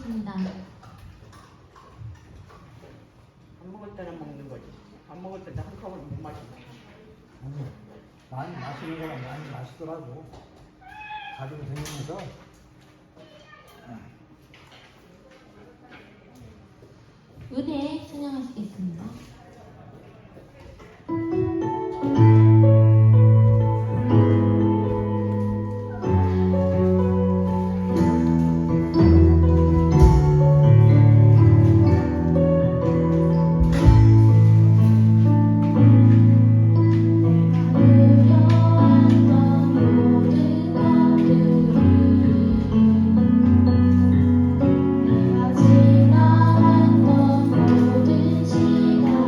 하겠습니다. 밥 먹을 때는 먹는 거지. 밥 먹을 때는 한 컵을 못 마신다. 아니, 많이 마시는 거랑 많이 마시더라고. 가지고 다니면서. 은혜 찬양하시겠습니다. 지나왔던 모든 시간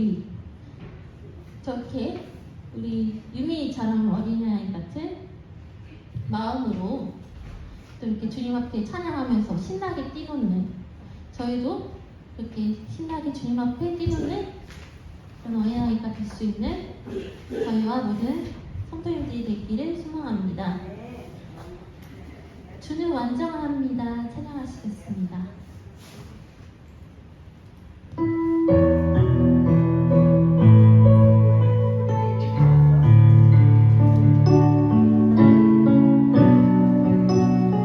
우리 저렇게 우리 유미처럼 어린아이 같은 마음으로 또 이렇게 주님 앞에 찬양하면서 신나게 뛰노는 저희도 이렇게 신나게 주님 앞에 뛰노는 그런 어린아이가 될 수 있는 저희와 모든 성도님들이 되기를 소망합니다. 주는 완전합니다. 찬양하시겠습니다.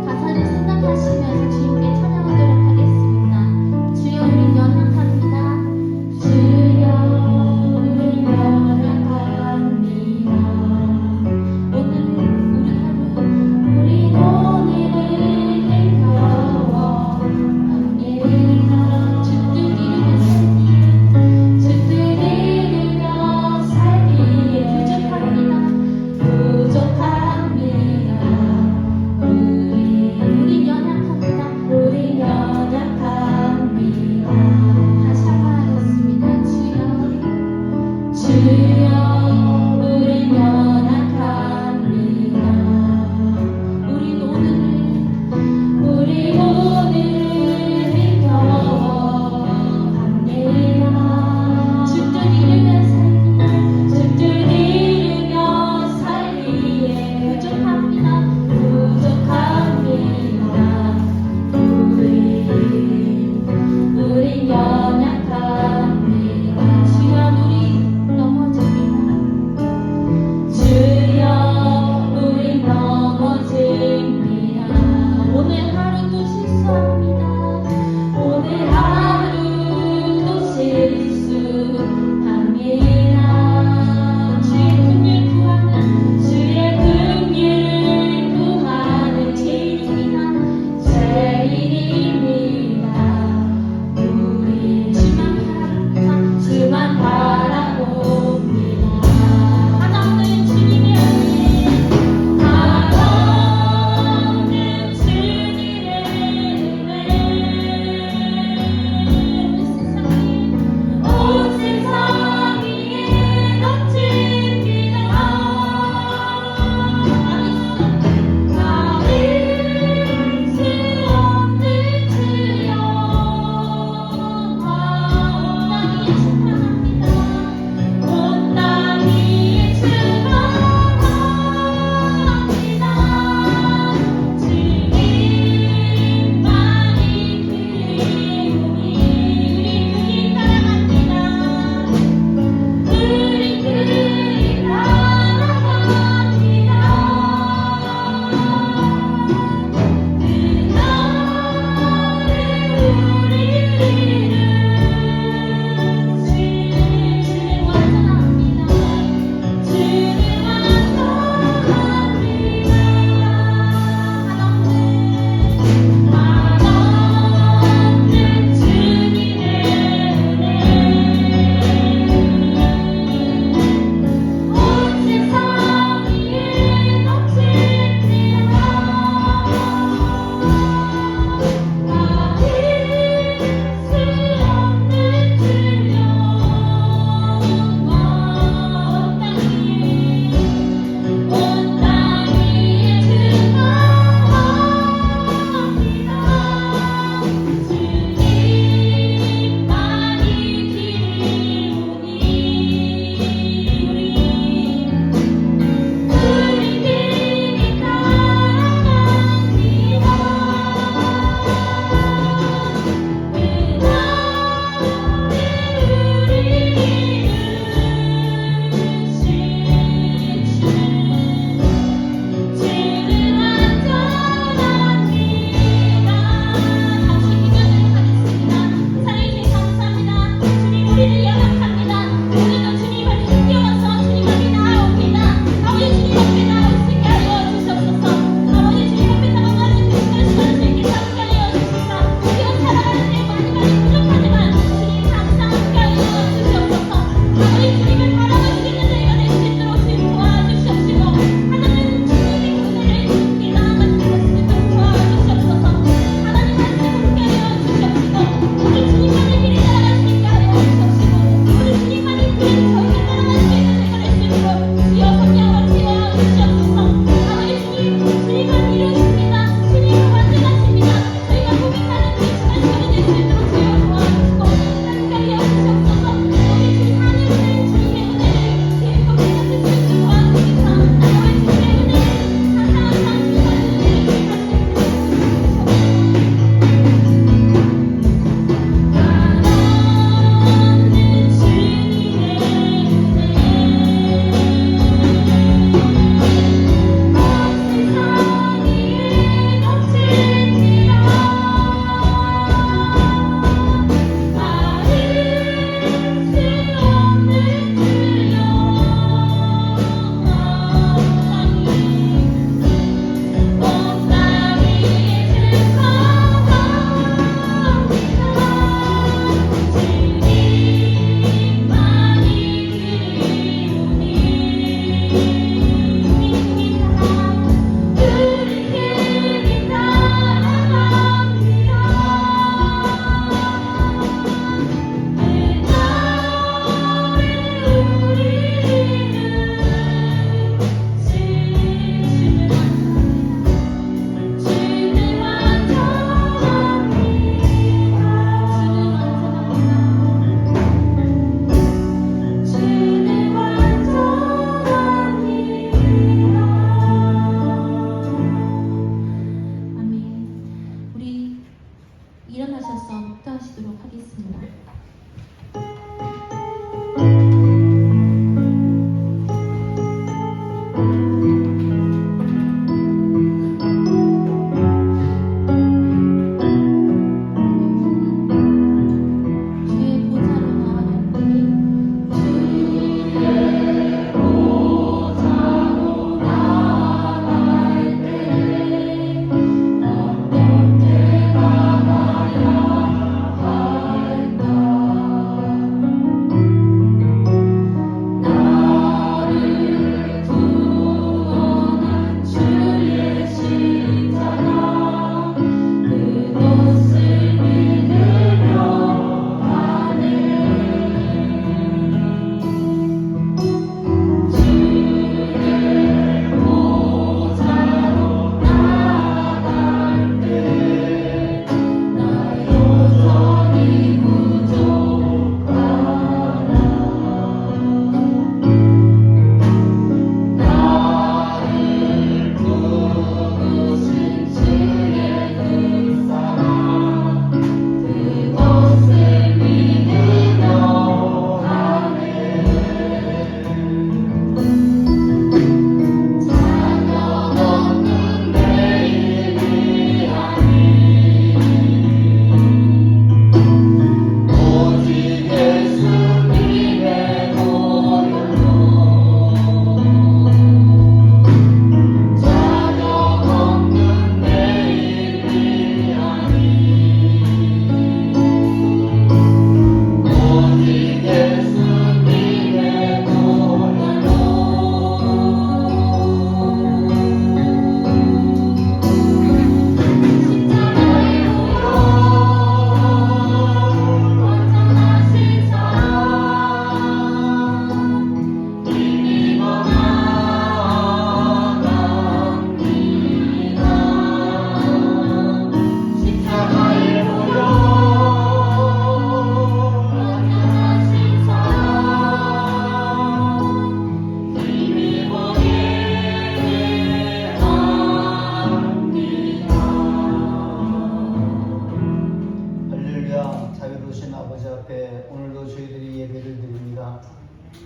가사를 생각하시면서 주님께 찬양하도록 하겠습니다. 주여 우린 연약합니다. 주여 우린 연약합니다. 우리 오늘을 힘겨워 함께나 주뜻 이루며 살기에 부족합니다. 우린 연약합니다. 우린 연약합니다. 다시 한번 하겠습니다. 주여 우린 연약합니다. 우리 오늘을 힘겨워 함께나 주뜻 이루며 살기에 부족합니다. 우린 연약합니다. 주여 우리 넘어집니다.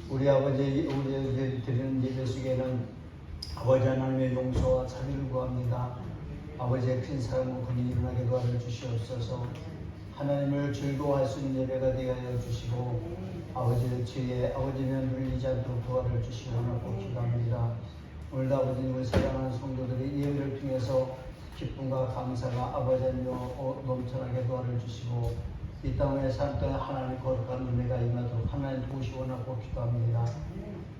우리 아버지 우리 드리는 예배 속에는 아버지 하나님의 용서와 자비를 구합니다. 아버지의 큰 사랑과 권위 일어나게 도와를 주시옵소서. 하나님을 즐거워할 수 있는 예배가 되게 하여 주시고 아버지의 죄에 아버지는 눌리지 않도록 도와를 주시고 하나님 기도합니다. 오늘도 아버지님을 사랑하는 성도들이 예배를 통해서 기쁨과 감사가 아버지 하나님으로 넘쳐나게 도와를 주시고 이 땅에 산 동안 하나님 거룩한 은혜가 임하도록 하나님 도우시고 하나님 기도합니다.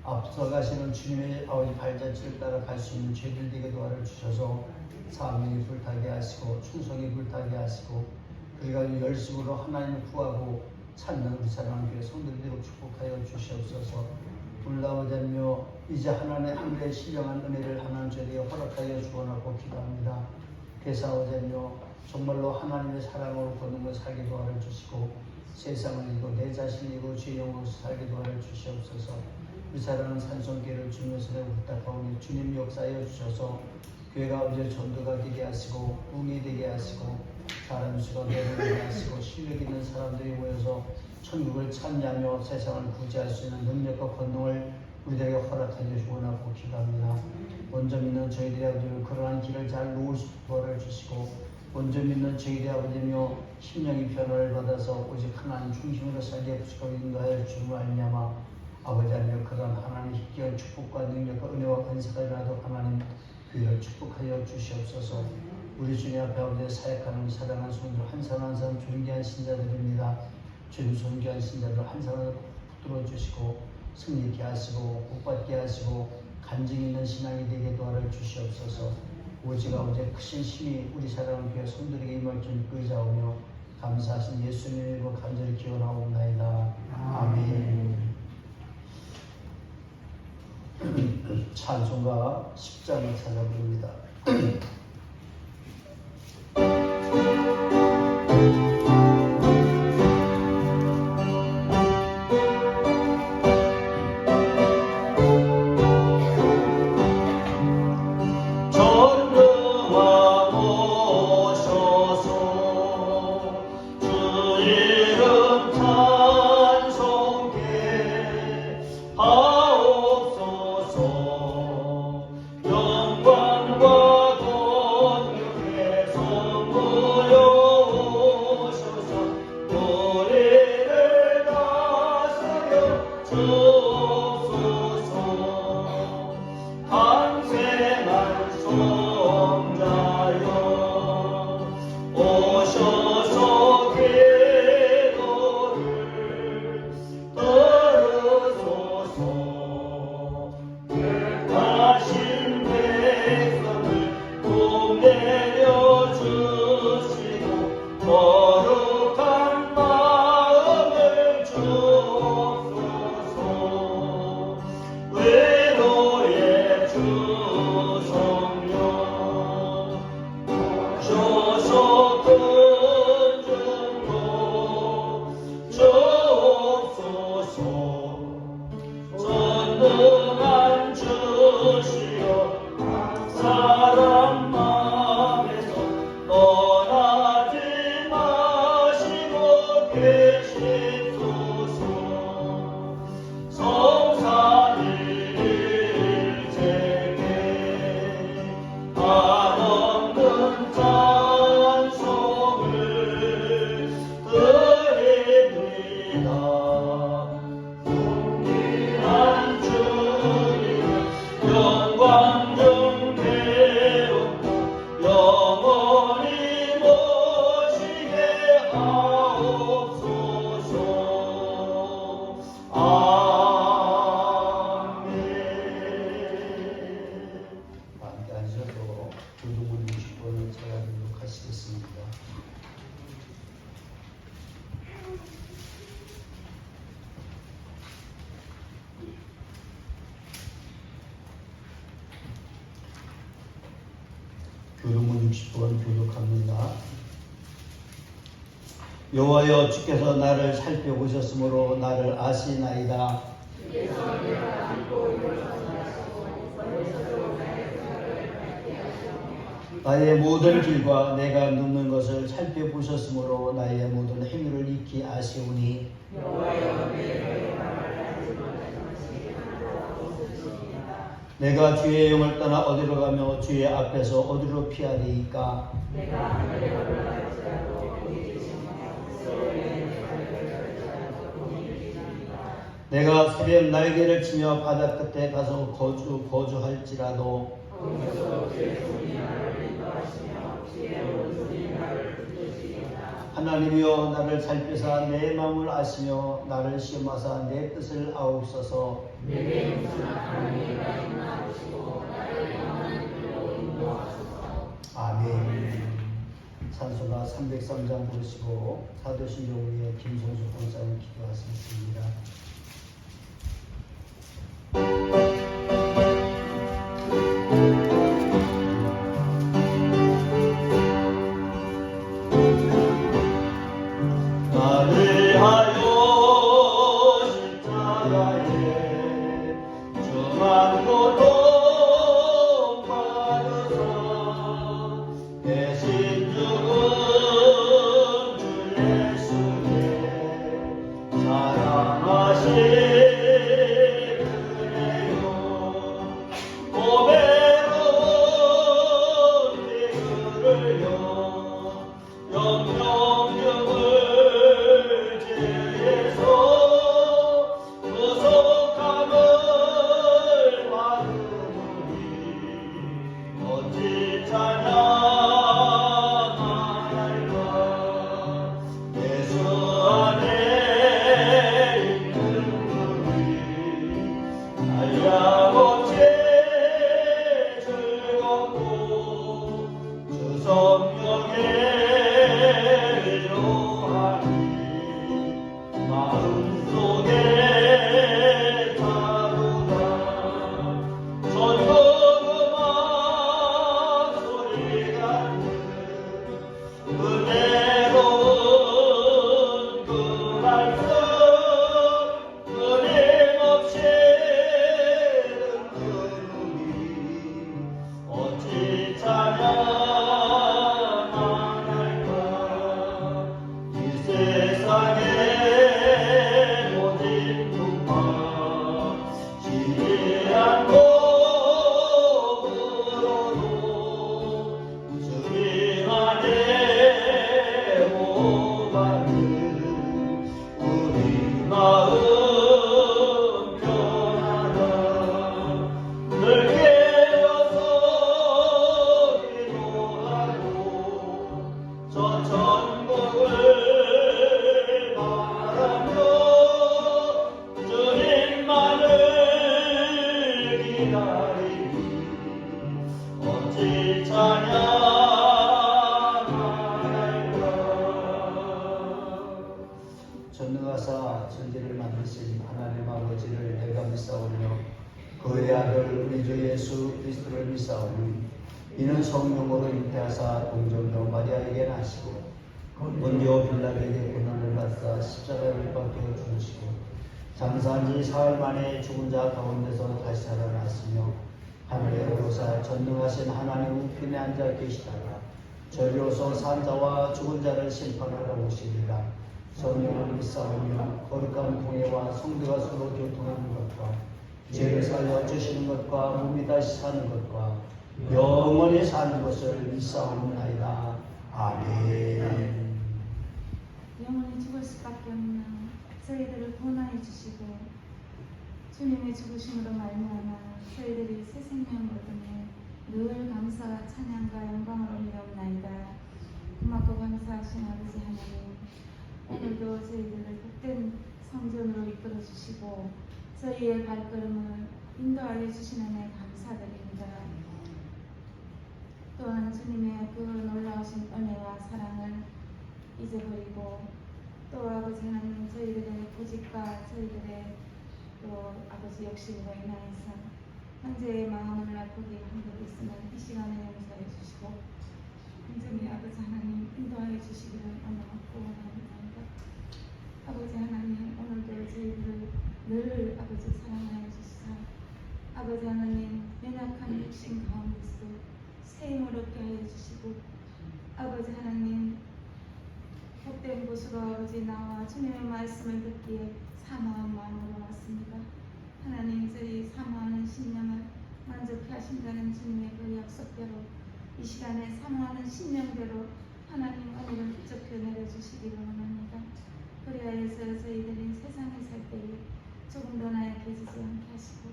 앞서 가시는 주님의 아버지 발자취를 따라 갈 수 있는 죄들에게 도와를 주셔서 사명이 불타게 하시고 충성이 불타게 하시고 그리고 열심으로 하나님을 구하고 찾는 우리 사랑하는 교회 성도들을 축복하여 주시옵소서. 오늘 아버지 하나님 이제 하나님의 하늘에 신령한 은혜를 하나님 저에게 허락하여 주원하고 기도합니다. 그래서 아버지 하나님 정말로 하나님의 사랑으로 걷는 것 살게 도와를 주시고 세상을 이고 내 자신이고 주의 영으로 살게 도와를 주시옵소서. 우리 사랑하는 산성교회를 주면서 부탁하오니 주님 역사하여 주셔서 교회가 아버지의 전도가 되게 하시고 웅이 되게 하시고 사람 수가 되게 하시고 실력 있는 사람들이 모여서 천국을 찬양하며 세상을 구제할 수 있는 능력과 권능을 우리들에게 허락하여 주원하고 기도합니다. 먼저 믿는 저희들의 아버지를 그러한 길을 잘 놓을 수 도와를 주시고 먼저 믿는 저희들의 아버지며 심령이 변화를 받아서 오직 하나님 중심으로 살게 부시고 인도하여 주님을 알미하마 아버지 하나님 그런 하나님의 희귀한 축복과 능력과 은혜와 권세가 일어나도록 하나님 그를 축복하여 주시옵소서. 우리 주님 앞에 아버지의 사역하는 사랑하는 성도들 한 사람 한 사람 존귀한 신자들입니다. 주님 존귀한 신자들 한 사람 붙들어 주시고 승리케 하시고 복받게 하시고 간증 있는 신앙이 되게 도와를 주시옵소서. 오직 아버지의 크신 힘이 우리 사랑하는 교회 성도들에게 임할 줄 의지하오며 감사하신 예수님의 이름으로 간절히 기원하옵나이다. 아멘. 찬송가 10장을 찾아봅니다. 교독문 60번 교독합니다. 여호와여 주께서 나를 살펴보셨으므로 나를 아시나이다. 나의 모든 길과 내가 눕는 것을 살펴보셨으므로 나의 모든 행위를 익히 아시오니 내가 주의 영을 떠나 어디로 가며 주의 앞에서 어디로 피하리이까? 내가 수렴 날개를 치며 바다 끝에 가서 거주할지라도 하나님이여 나를 살피사 내 마음을 아시며 나를 시험하사 내 뜻을 아옵소서. 아멘. 찬송가 303장 부르시고 사도신경 위에 김성수 권사님 기도하시겠습니다. 나를 하여 십자가에 중한 고통 받으사 대신 죽은 주 예수의 사랑하신 은혜요 고백은 이들을요 영영영을 죄에서 구속함을 받으니 어찌 찬양하리까. 예수 안에 있는 우리 날야없이 즐겁고 주 성령의 위로하니 마음속에 자루가 전국 음악 소리 같은 은혜로운 그 말씀 끊임없이 듣는 어찌 찬양할까. 이 세상의 모든 풍파 지리한 복으로도 주님 안에 오가는 우리 마음 편하다. 늘 깨어서 기도하고 저 천국을 바라며 주님만을 기다리니 어찌 찬양할까. 전능하사 천지를 만드신 하나님 아버지를 내가 믿사오며 그의 아들 우리 주 예수 그리스도를 믿사오니 이는 성령으로 잉태하사 동정녀 마리아에게 나시고 본디오 빌라에게 고난을 받사 십자가에 못 박혀 죽으시고 장사한 지 사흘 만에 죽은 자 가운데서 다시 살아났으며 하늘에 오르사 전능하신 하나님 우편에 앉아 계시다가 저리로서 산 자와 죽은 자를 심판하러 오시리라. 성령을 믿사오며 거룩한 공예와 성도가 서로 교통하는 것과 죄를 사여 주시는 것과 몸이 다시 사는 것과 영원히 사는 것을 믿사옵나이다. 아멘. 영원히 죽을 수밖에 없는 저희들을 구원하여 주시고 주님의 죽으심으로 말미암아 저희들이 새 생명을 얻으며 늘 감사와 찬양과 영광을 올리옵나이다. 고맙고 감사하신 아버지 하나님, 오늘도 저희들을 복된 성전으로 이끌어 주시고 저희의 발걸음을 인도하여 주시는 데 감사드립니다. 또한 주님의 그 놀라우신 은혜와 사랑을 잊어버리고 또 아버지 하나님 저희들의 고집과 저희들의 또 아버지 욕심으로 인하여서 현재의 마음을 나쁘게 한 것 있으면 이 시간에 용서해 주시고 온전히 아버지 하나님 인도하여 주시기를 원하고 원합니다. 아버지 하나님 오늘도 저희들을 늘 아버지 사랑하여 주시사 아버지 하나님 연약한 육신 가운데서 새 힘을 얻게 하여 주시고 아버지 하나님 복된 곳으로 아버지 나와 주님의 말씀을 듣기에 사모한 마음으로 왔습니다. 하나님 저희 사모하는 신령을 만족해 하신다는 주님의 그 약속대로 이 시간에 사모하는 신명대로 하나님 은혜를 부족히 내려주시기를 원합니다. 그리하여서 저희들이 세상에 살 때에 조금 더 나약해지지 않게 하시고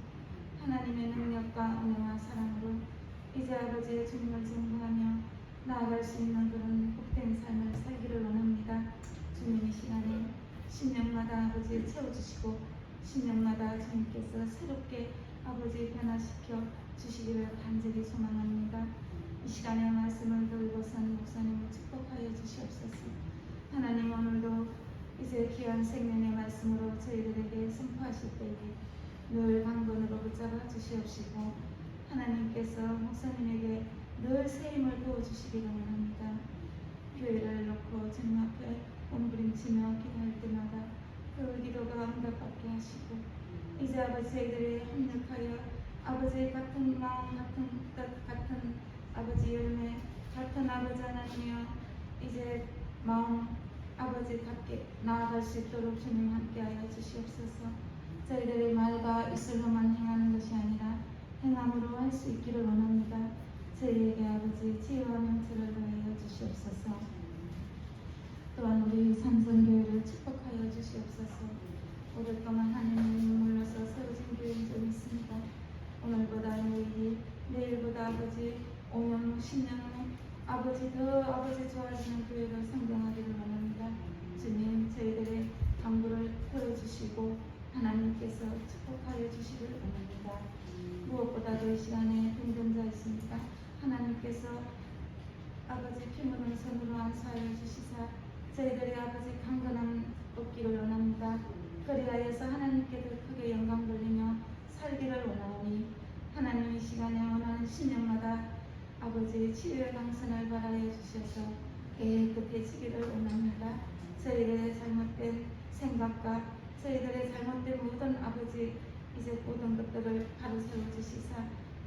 하나님의 능력과 은혜와 사랑으로 이제 아버지의 주님을 증거하며 나아갈 수 있는 그런 복된 삶을 살기를 원합니다. 주님 이 시간에 신령마다 아버지 채워주시고 신령마다 주님께서 새롭게 아버지 변화시켜 주시기를 간절히 소망합니다. 이 시간에 말씀을 들고선 목사님을 축복하여 주시옵소서. 하나님 오늘도 이제 귀한 생명의 말씀으로 저희들에게 선포하실 때에 늘 강건으로 붙잡아 주시옵시고 하나님께서 목사님에게 늘 새 힘을 부어주시기를 원합니다. 교회를 놓고 주님 앞에 몸부림치며 기도할 때마다 그 기도가 응답받게 하시고 이제 아버지 저희들이 협력하여 아버지 같은 마음 같은 뜻 같은 아버지 열매 같은 아버지 하나님이여 이제 마음 아버지답게 나아갈 수 있도록 주님 함께하여 주시옵소서. 저희들의 말과 입술로만 행하는 것이 아니라 행함으로 할 수 있기를 원합니다. 저희에게 아버지 지혜와 명철을 더하여 주시옵소서. 또한 우리 삼성교회를 축복하여 주시옵소서. 오랫동안 하나님을 머물러서 세워진 교회인 좀 있습니다. 오늘보다 내일보다 아버지 5년 후 10년 후 아버지 더 아버지 좋아지는 교회로 성장하기를 원합니다. 주님 저희들의 당부를 들어주시고 하나님께서 축복하여 주시기를 원합니다. 무엇보다도 이 시간에 병전자 있습니다. 하나님께서 아버지 피문을 손으로 안수하여 주시사 저희들의 아버지 강건함 얻기를 원합니다. 그리하여서 하나님께 더 크게 영광 돌리며 살기를 원하오니 하나님 이 시간에 원하는 신령마다 아버지 치유의 강선을 바라여 주셔서 깨끗해지기를 원합니다. 저희들의 잘못된 생각과 저희들의 잘못된 모든 아버지 이제 모든 것들을 바로 세워주시사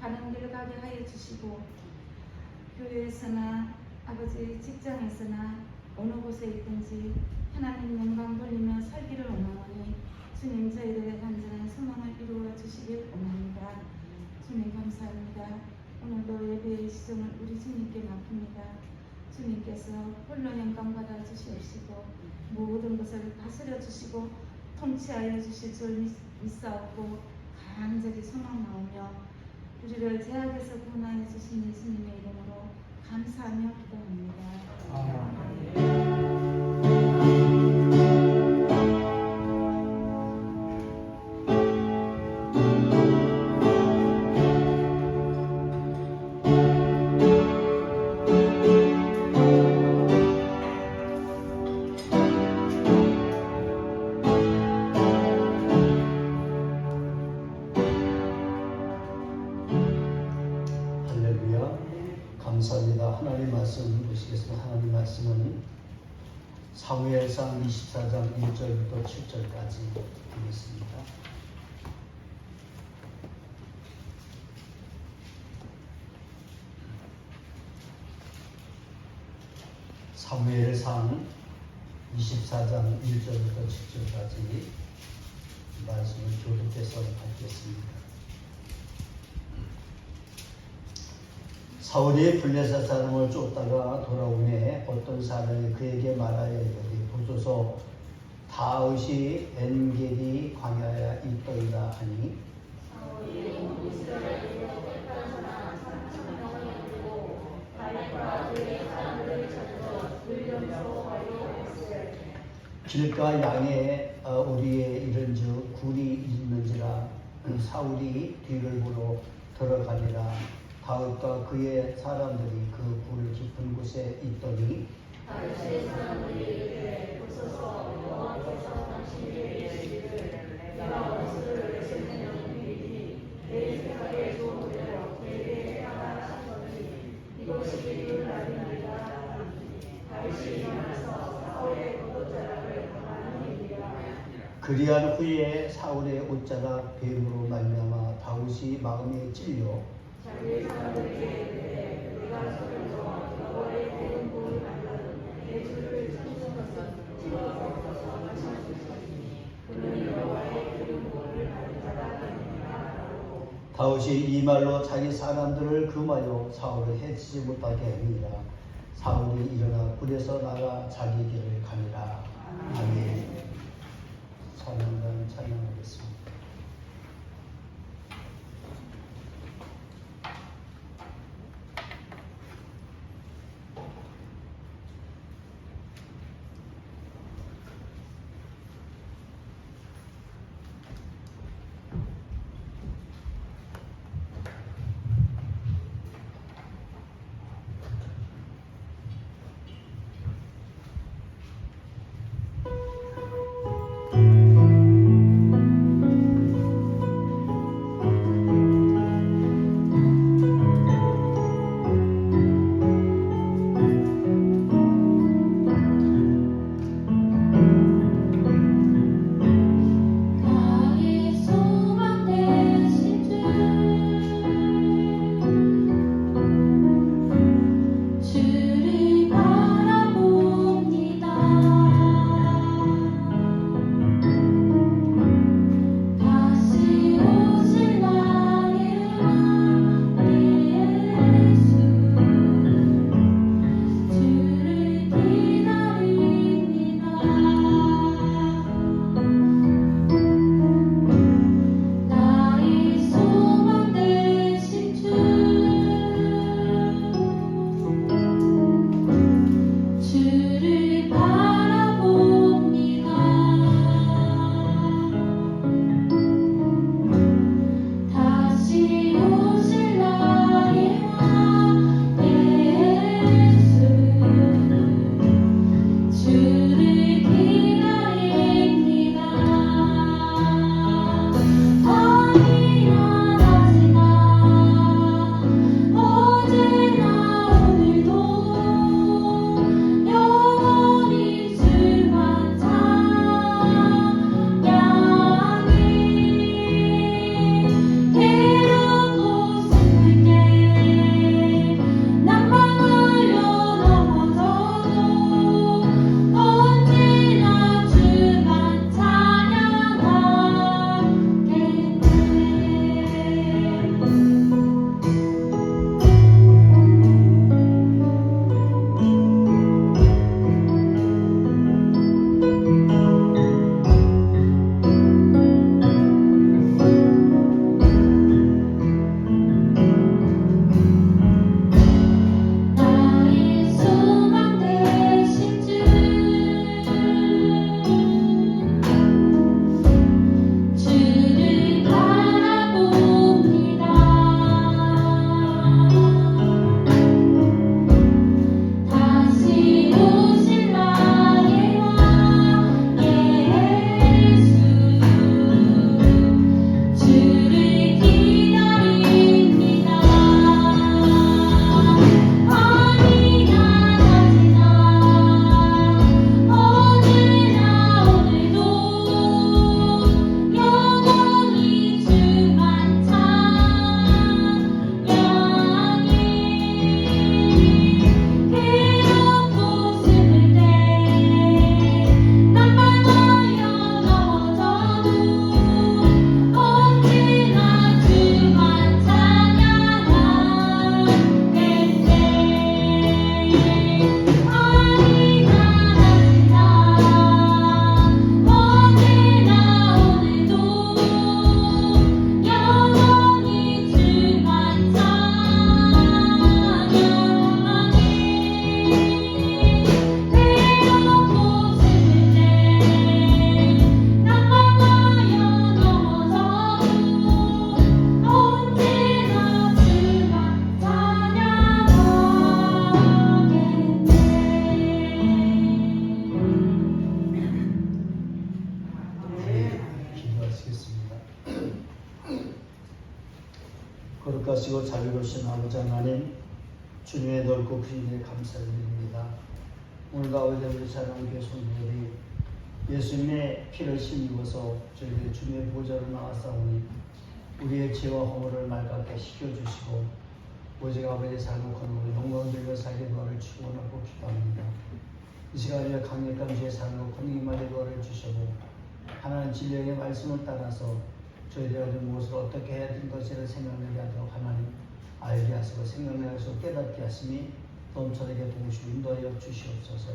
바른 길 가게 하여 주시고 교회에서나 아버지 직장에서나 어느 곳에 있든지 하나님 영광 돌리며 살기를 원하오니 주님 저희들의 간절한 소망을 이루어 주시길 원합니다. 주님 감사합니다. 오늘도 예배의 시종을 우리 주님께 맡깁니다. 주님께서 홀로 영광 받아 주시옵시고 모든 것을 다스려 주시고 통치하여 주실 줄 믿사옵고 간절히 소망하오며 우리를 죄악에서 구원하여 주신 예수님의 이름으로 감사하며 기도합니다. 감사합니다. 하나님 말씀 보시겠습니다. 하나님 말씀은 사무엘상 24장 1절부터 7절까지 보겠습니다. 사무엘상 24장 1절부터 7절까지 말씀을 교독해서 받겠습니다. 사울이 블레셋 사람을 쫓다가 돌아오매 어떤 사람이 그에게 말하여 이르되 보소서 다윗이 엔게디 광야에 있더이다 하니 길가 양에 우리에 이른즉 굴이 있는지라 사울이 뒤를 보러 들어가니라. 다윗과 그의 사람들이 그 굴 깊은 곳에 있더니 다윗의 사람들이 이르되 보소서 여호와께서 당신에게 이르시기를 내가 원수를 내 손에 넘기리니 내 생각에 좋은 대로 내게 행하라 하셨더니 이것이 이룰 날이니라. 다윗이 일어나서 사울의 겉옷자락을 강하니라. 그리한 후에 사울의 옷자락 뱀으로 말미암아 다윗이 마음에 찔려 자기의 사람들에게 이르되 내가 손을 놓아 여호와의 굵은 볼을 만나는 내 주를 찾으소서 찔러서 하셨으니 그는 여호와의 굵은 볼을 받은 자가 되느니라 하고 다윗이 이 말로 자기 사람들을 금하여 사울을 해치지 못하게 합니다. 사울이 일어나 굴에서 나가 자기 길을 가니라. 아멘. 찬양단 찬양하겠습니다. 나의 소망 되신 주를 바라봅니다. 다시 오실 나의 왕 예수 주를 기다립니다. 나의 소망 되신 주를 바라봅니다. 다시 오실 나의 왕 예수 주를 기다립니다. 어디나 어제나 오늘도 영원히 주만 찬양해. 괴롭고 슬플 때 난방하여 넘어져도 언제나 주만 나의 소망 되신 주를 바라봅니다. 다시 오실 나의 왕 예수 주를 기다립니다. 어디나 어제나 오늘도 영원히 주만 찬양해. 괴롭고 슬플 때 난방하여 넘어져도 언제나 주만 찬양하겠네. 어디나 오늘도 영원히 주만 찬양해. 괴롭고 슬플 때 난방하여 넘어져도 언제나 주만 찬양하겠네. 기도하시겠습니다. 거룩하시고 자비로우신 아버지 하나님, 주님의 넓고 큰 은혜에 감사를 드립니다. 오늘도 아버지 우리 사랑하는 교회 성도들이 예수님의 피를 힘입어서 저희들이 주님의 보좌로 나왔사오니 우리의 죄와 허물을 맑게 씻겨주시고 오직 아버지의 살고 거룩을 영광 들려 살게 도와를 축원하고 기도합니다. 이 시간에 강력한 죄의 살고 권능이만의 도와를 주시고 하나님 진리의 말씀을 따라서 저희들이 무엇을 어떻게 해야 되는 것을 생각나게 하도록 하나님 알게 하시고 생각나게 하시고 깨닫게 하심이 넘쳐나게 도우시고 인도하여 주시옵소서.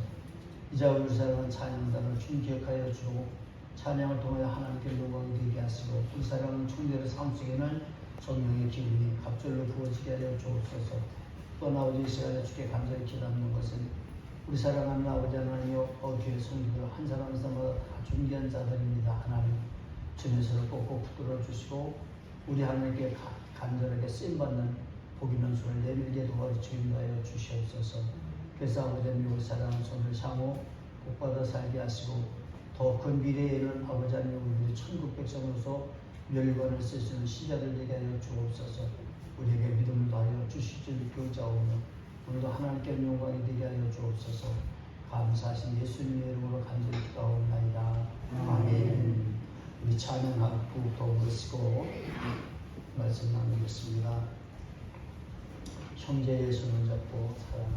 이제 우리 사랑하는 찬양단을 주님 기억하여 주고 찬양을 통하여 하나님께 영광이 되게 하시고 우리 사랑하는 총대의 삶 속에는 성령의 기운이 갑절로 부어지게 하여 주옵소서. 또 아버지 이 시간에 주께 감사히 기도하는 것은 우리 사랑하는 아버지 하나님여 교회 성도들 한 사람 한 사람마다 다 존귀한 자들입니다. 하나님 주님 서로 꼭꼭 붙들어 주시고 우리 하나님께 간절하게 쓰임받는 복 있는 손을 내밀게 도와주시하여 주시옵소서. 그래서 아버지 하나님 우리 사랑하는 손을 향후 복받아 살게 하시고 더 큰 미래에는 아버지 하나님 우리 천국 백성으로서 멸관을 쓸 수 있는 시자들 되게 하여 주옵소서. 우리에게 믿음을 더하여 주실 줄 믿고 의지하오며 오늘도 하나님께 영광이 되게 하여 주옵소서. 감사하신 예수님의 이름으로 간절히 기도하옵나이다. 아멘. 우리 찬양하고 더 부르시고 말씀 나누겠습니다. 형제의 손을 잡고 사랑.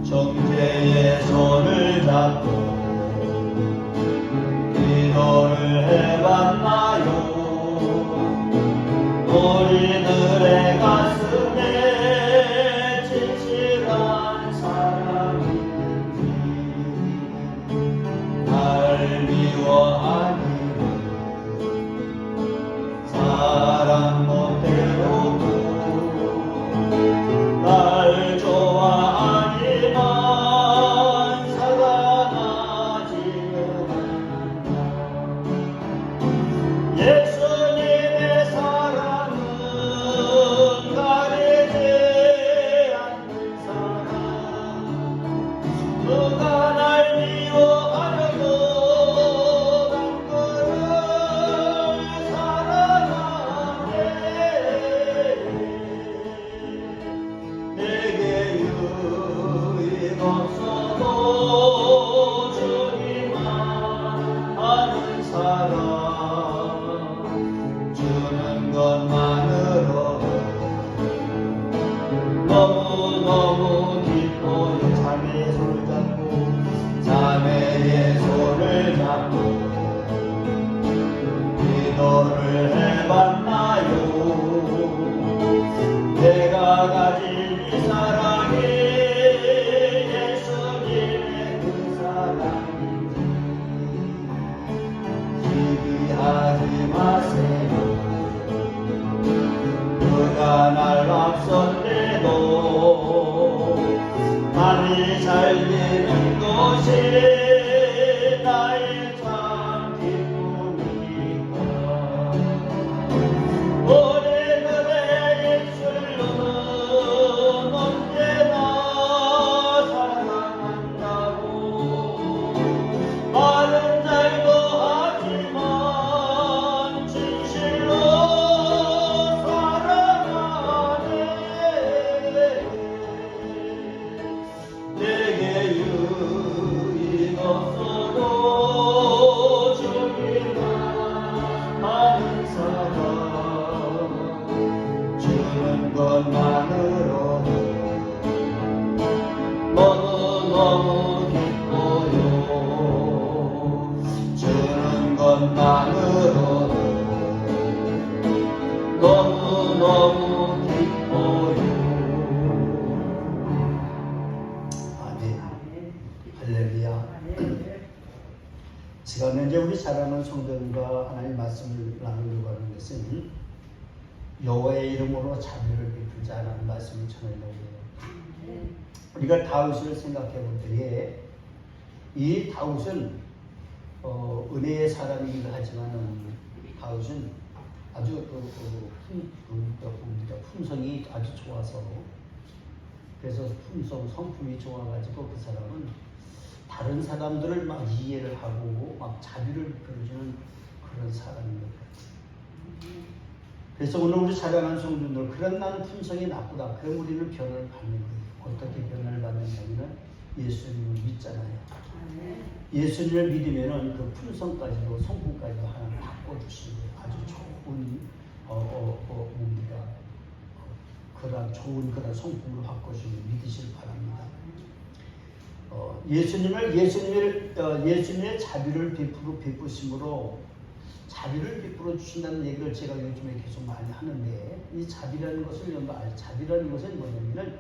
형제의 손을 잡고 기도를 해봤나요? 우리들의 가슴에 진실한 사랑인지 날 미워하기를 사랑 못해놓고 날 좋아하기만 사랑하지는 않는다. 예수님의 사랑은 가리지 않는 사랑. 누가 날 미워하려도 난 그를 사랑하네. 내게 유익 없어도 주기만 하는 사랑 주는 것만으로도 너무너무 기뻐요. 자매의 손을 잡고 자매의 손을 잡고 기도를 해봤나요? 내가 가진 이 사랑이 예수님의 그 사랑인지 시기하지 마세요. 그가 날 앞섰대도 많이 살리는 것이 나의 참 기쁨이니까. 우리들의 입술로는 언제나 사랑한다고 말은 잘도 하지만 진실로 사랑하네. 내게 유익 없어도 주기만 하는 사랑 주는 것만으로도 너무너무 기뻐요. 주는 것만으로도 너무너무 기뻐요. 아멘. 할렐루야. 시간은 이제 우리 사랑하는 성도들과 하나님 말씀을 나누려고 하는 것은 여호와의 이름으로 자비를 베풀자라는 말씀을 전하려고 해요. 우리가 다윗을 생각해 볼 때에 이 다윗은 은혜의 사람이기도 하지만 다윗은 아주 품성이 아주 좋아서 그래서 성품이 좋아가지고 그 사람은 다른 사람들을 막 이해를 하고 막 자비를 베풀어주는 그런 사람입니다. 그래서 오늘 우리 사랑하는 성도들 그런 나는 품성이 나쁘다. 그럼 우리는 변화를 받는 거예요. 어떻게 변화를 받느냐면 예수님을 믿잖아요. 예수님을 믿으면은 그 품성까지도 성품까지도 하나님 바꿔주시는 거예요. 아주 좋은 뭡니까? 그런 좋은 그런 성품으로 바꿔주시는 믿으시길 바랍니다. 예수님의 자비를 베푸심으로 자비를 베풀어 주신다는 얘기를 제가 요즘에 계속 많이 하는데, 이 자비라는 것을 자비라는 것은 뭐냐면은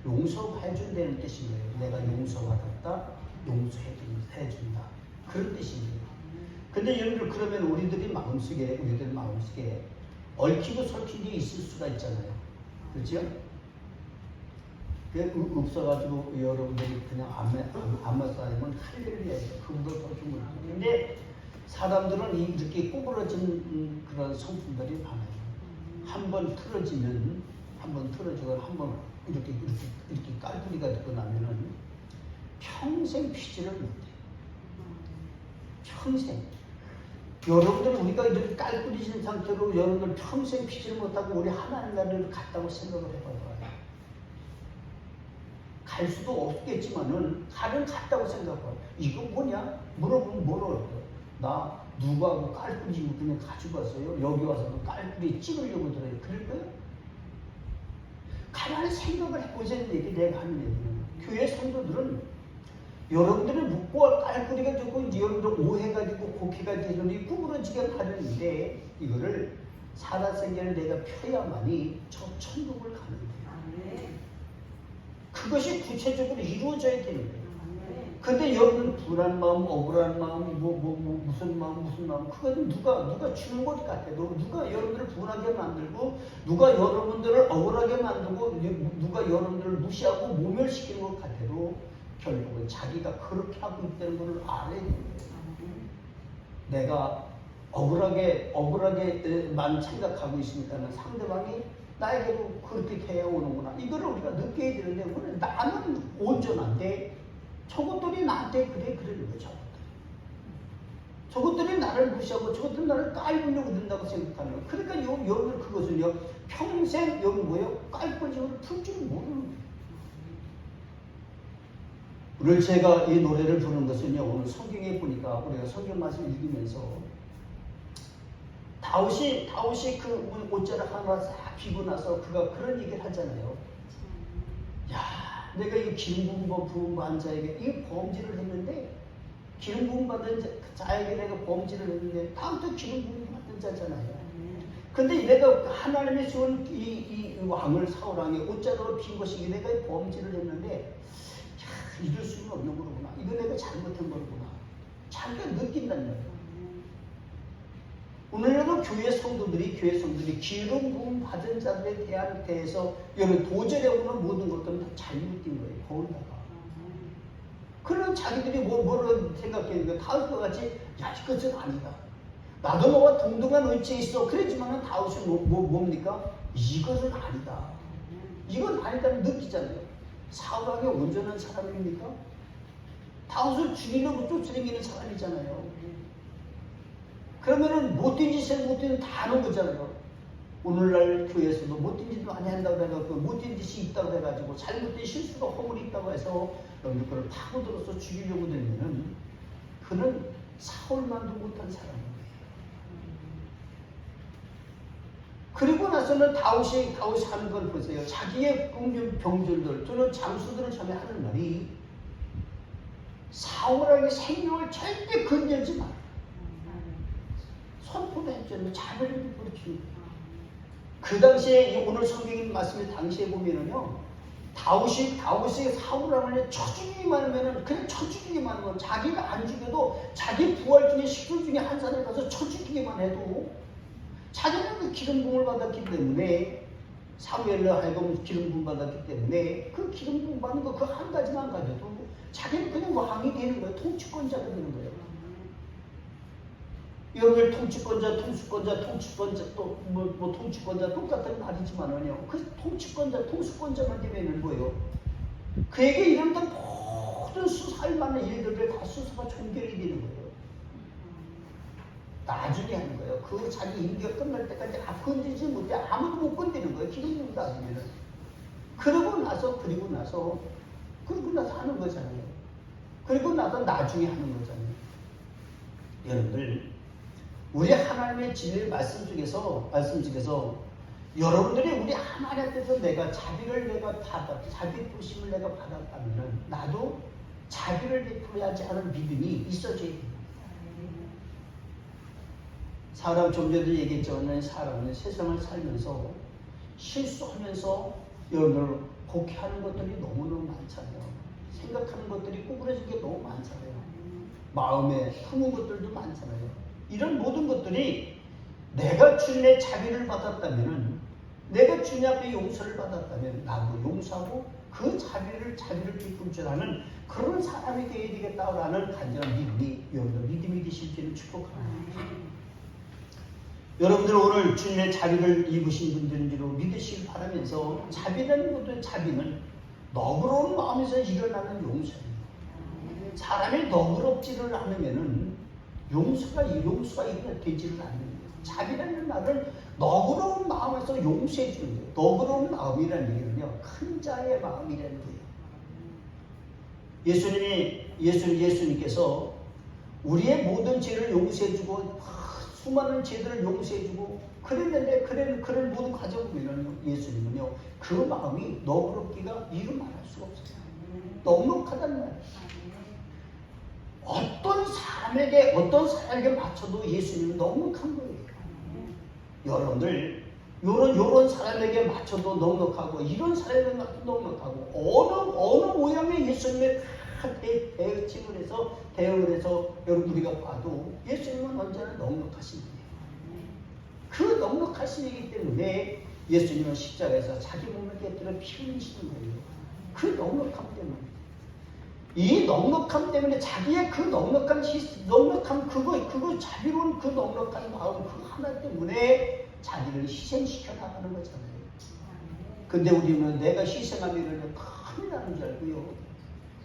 용서해 준다는 뜻인 거예요. 내가 용서받았다, 용서해 준다, 그런 뜻입니다. 근데 여러분들, 그러면 우리들 마음속에 얽히고 설킨 게 있을 수가 있잖아요. 그렇죠? 없어가지고 여러분들이 그냥 안 맞다면 할렐루야, 그분들 더 준 거예요. 근데 사람들은 이렇게 구부러진 그런 성품들이 많아요. 한번 틀어지고 한번 이렇게 깔뿌리가 되고 나면은 평생 피지를 못해요. 평생. 여러분들, 우리가 이렇게 깔뿌리진 상태로 여러분들 평생 피지를 못하고 우리 하나님 나라를 갔다고 생각을 해봐요. 갈 수도 없겠지만은 갔다고 생각해요. 이거 뭐냐? 물어보면 뭐라고 할까요? 나 누구하고 깔뿌리 그냥 가지고 왔어요. 여기 와서 깔뿌리 찍으려고 들어요. 그럴 거예요? 가만히 생각을 해보자는 얘기, 내가 하는 얘기는. 교회 성도들은 여러분들이 묵고 깔뿌리가 되고 여러분들 오해가 되고 곡해가 되더니 구부러지게 하려는데, 이거를 살아생전에 내가 펴야만이 저 천국을 가는 거예요. 그것이 구체적으로 이루어져야 되는 거예요. 근데 여러분 분한 마음, 억울한 마음, 무슨 마음, 그건 누가 주는 것 같아도, 누가 여러분들을 분하게 만들고, 누가 여러분들을 억울하게 만들고, 누가 여러분들을 무시하고 모멸시키는 것 같아도 결국은 자기가 그렇게 하고 있다는 것을 알아야 되는 거예요. 내가 억울하게만 생각하고 있으니까는 상대방이 나에게도 그렇게 대해오는구나. 이거를 우리가 느껴야 되는데, 오늘 나는 온전한데 저것들이 나한테 그러는 거죠. 저것들이 나를 무시하고 저것들이 나를 깔보려고 든다고 생각하는 거예요. 그러니까 여러분, 그것은요, 평생 여기 깔보지를 풀 줄 모르는 거예요. 오늘 제가 이 노래를 부르는 것은요, 오늘 성경에 보니까 우리가 성경 말씀 읽으면서 다윗이 그 옷자락 하나 싹 비고 나서 그가 그런 얘기를 하잖아요. 야, 내가 이 기름 부음 받은 자에게 이 범죄를 했는데, 기름 부음 받은 자에게 내가 범죄를 했는데, 다음부터 기름 부음 받은 자잖아요. 근데 내가 하나님의 세운 이 왕을, 사울왕의 옷자락으로 빈 것이 내가 이 범죄를 했는데, 야, 이럴 수는 없는 거구나. 이거 내가 잘못한 거구나. 자기가 느낀다는 거예요. 오늘날도 교회 성도들이 기름 부음 받은 자들에 대해서 여러분 도전해오는 모든 것들은 다 잘못된 거예요. 거기다가. 그런 자기들이 뭐를 생각했는데, 다윗과 같이, 야, 이것은 아니다. 나도 너와 동등한 위치에 있어. 그랬지만은 다윗은 뭡니까? 이것은 아니다. 이건 아니다는 느끼잖아요. 사울왕이 온전한 사람입니까? 다윗을 죽이려고 쫓아다니는 사람이잖아요. 그러면은 못된 짓을 다 하는 거잖아요. 오늘날 교회에서도 못된 짓을 많이 한다고 해가지고, 못된 짓이 있다고 해가지고, 잘못된 실수가 허물이 있다고 해서 여러분들 그걸 파고들어서 죽이려고 되면은, 그는 사울만도 못한 사람이에요. 그리고 나서는 다윗이 하는 걸 보세요. 자기의 병졸들, 또는 장수들을 전에 하는 말이, 사울에게 생명을 절대 건들지 마라. 선포도 했잖아요. 자비를 베풀어. 그 당시에, 오늘 성경의 말씀의 당시에 보면은요, 다윗이 사울왕을 쳐 죽이기만 하면은, 그냥 쳐 죽이기만 하면, 자기가 안 죽여도 자기 부할 중에 식구 중에 한 사람이 가서 쳐 죽이기만 해도, 자기는 그 기름 부음을 받았기 때문에, 사무엘로 하여금 기름 부음 받았기 때문에, 그 기름 부음 받는 거 그 한 가지만 가져도 자기는 그냥 왕이 되는 거예요. 통치권자가 되는 거예요. 여러분, 통치권자 또 통치권자 똑같은 말이지만은요, 그 통수권자만 되면은 뭐예요? 그에게 이런던 모든 수사할 만한 일들을 다 수사가 종결이 되는 거예요. 나중에 하는 거예요. 그 자기 임기가 끝날 때까지 건드리지 못해. 아무도 못 건드리는 거예요. 기름부음 받으면은. 그러고 나서 하는 거잖아요. 그리고 나도 나중에 하는 거잖아요. 여러분들, 우리 하나님의 진리의 말씀 속에서 여러분들이 우리 하나님께서 내가 자비를 내가 자비 부심을 내가 받았다면은 나도 자비를 베풀어야지 하는 믿음이 있어져야 돼요. 사람 좀 전에 얘기했지만 사람은 세상을 살면서 실수하면서 여러분들 곡해하는 것들이 너무너무 많잖아요. 생각하는 것들이 구부러진 게 너무 많잖아요. 마음에 품은 것들도 많잖아요. 이런 모든 것들이 내가 주님의 자비를 받았다면, 내가 주님 앞에 용서를 받았다면 나도 용서하고 그 자비를 베풀 줄 아는 그런 사람이 되어야 되겠다라는 간절한 믿음이 여러분들 믿음이 되실지를 축복합니다. 여러분들 오늘 주님의 자비를 입으신 분들인 줄 믿으시길 바라면서, 자비는 너그러운 마음에서 일어나는 용서예요. 사람이 너그럽지를 않으면은 용서가 되지를 않는 거예요. 자비라는 말은 너그러운 마음에서 용서해 주는 거예요. 너그러운 마음이라는 얘기는요, 큰 자의 마음이라는 거예요. 예수님께서 우리의 모든 죄를 용서해 주고 수많은 죄들을 용서해 주고 그랬는데 그런 모든 과정을 보면 예수님은요, 그 마음이 너그럽기가 이루 말할 수가 없어요. 넉넉하다는 말이에요. 어떤 사람에게 맞춰도 예수님은 넉넉한 거예요. 여러분들, 요런 사람에게 맞춰도 넉넉하고, 이런 사람에게 맞춰도 넉넉하고, 어느 모양의 예수님의 대응을 해서 여러분 우리가 봐도 예수님은 언제나 넉넉하신 분이에요. 그 넉넉하심이기 때문에 예수님은 십자가에서 자기 몸을 깨뜨려 피 흘리시는 거예요. 그 넉넉함 때문에. 이 넉넉함 때문에 자기의 그 넉넉함 그거 자비로운 그 넉넉한 마음 그 하나 때문에 자기를 희생시켜 나가는 거잖아요. 근데 우리는 내가 희생하면 큰일 나는 줄 알고요.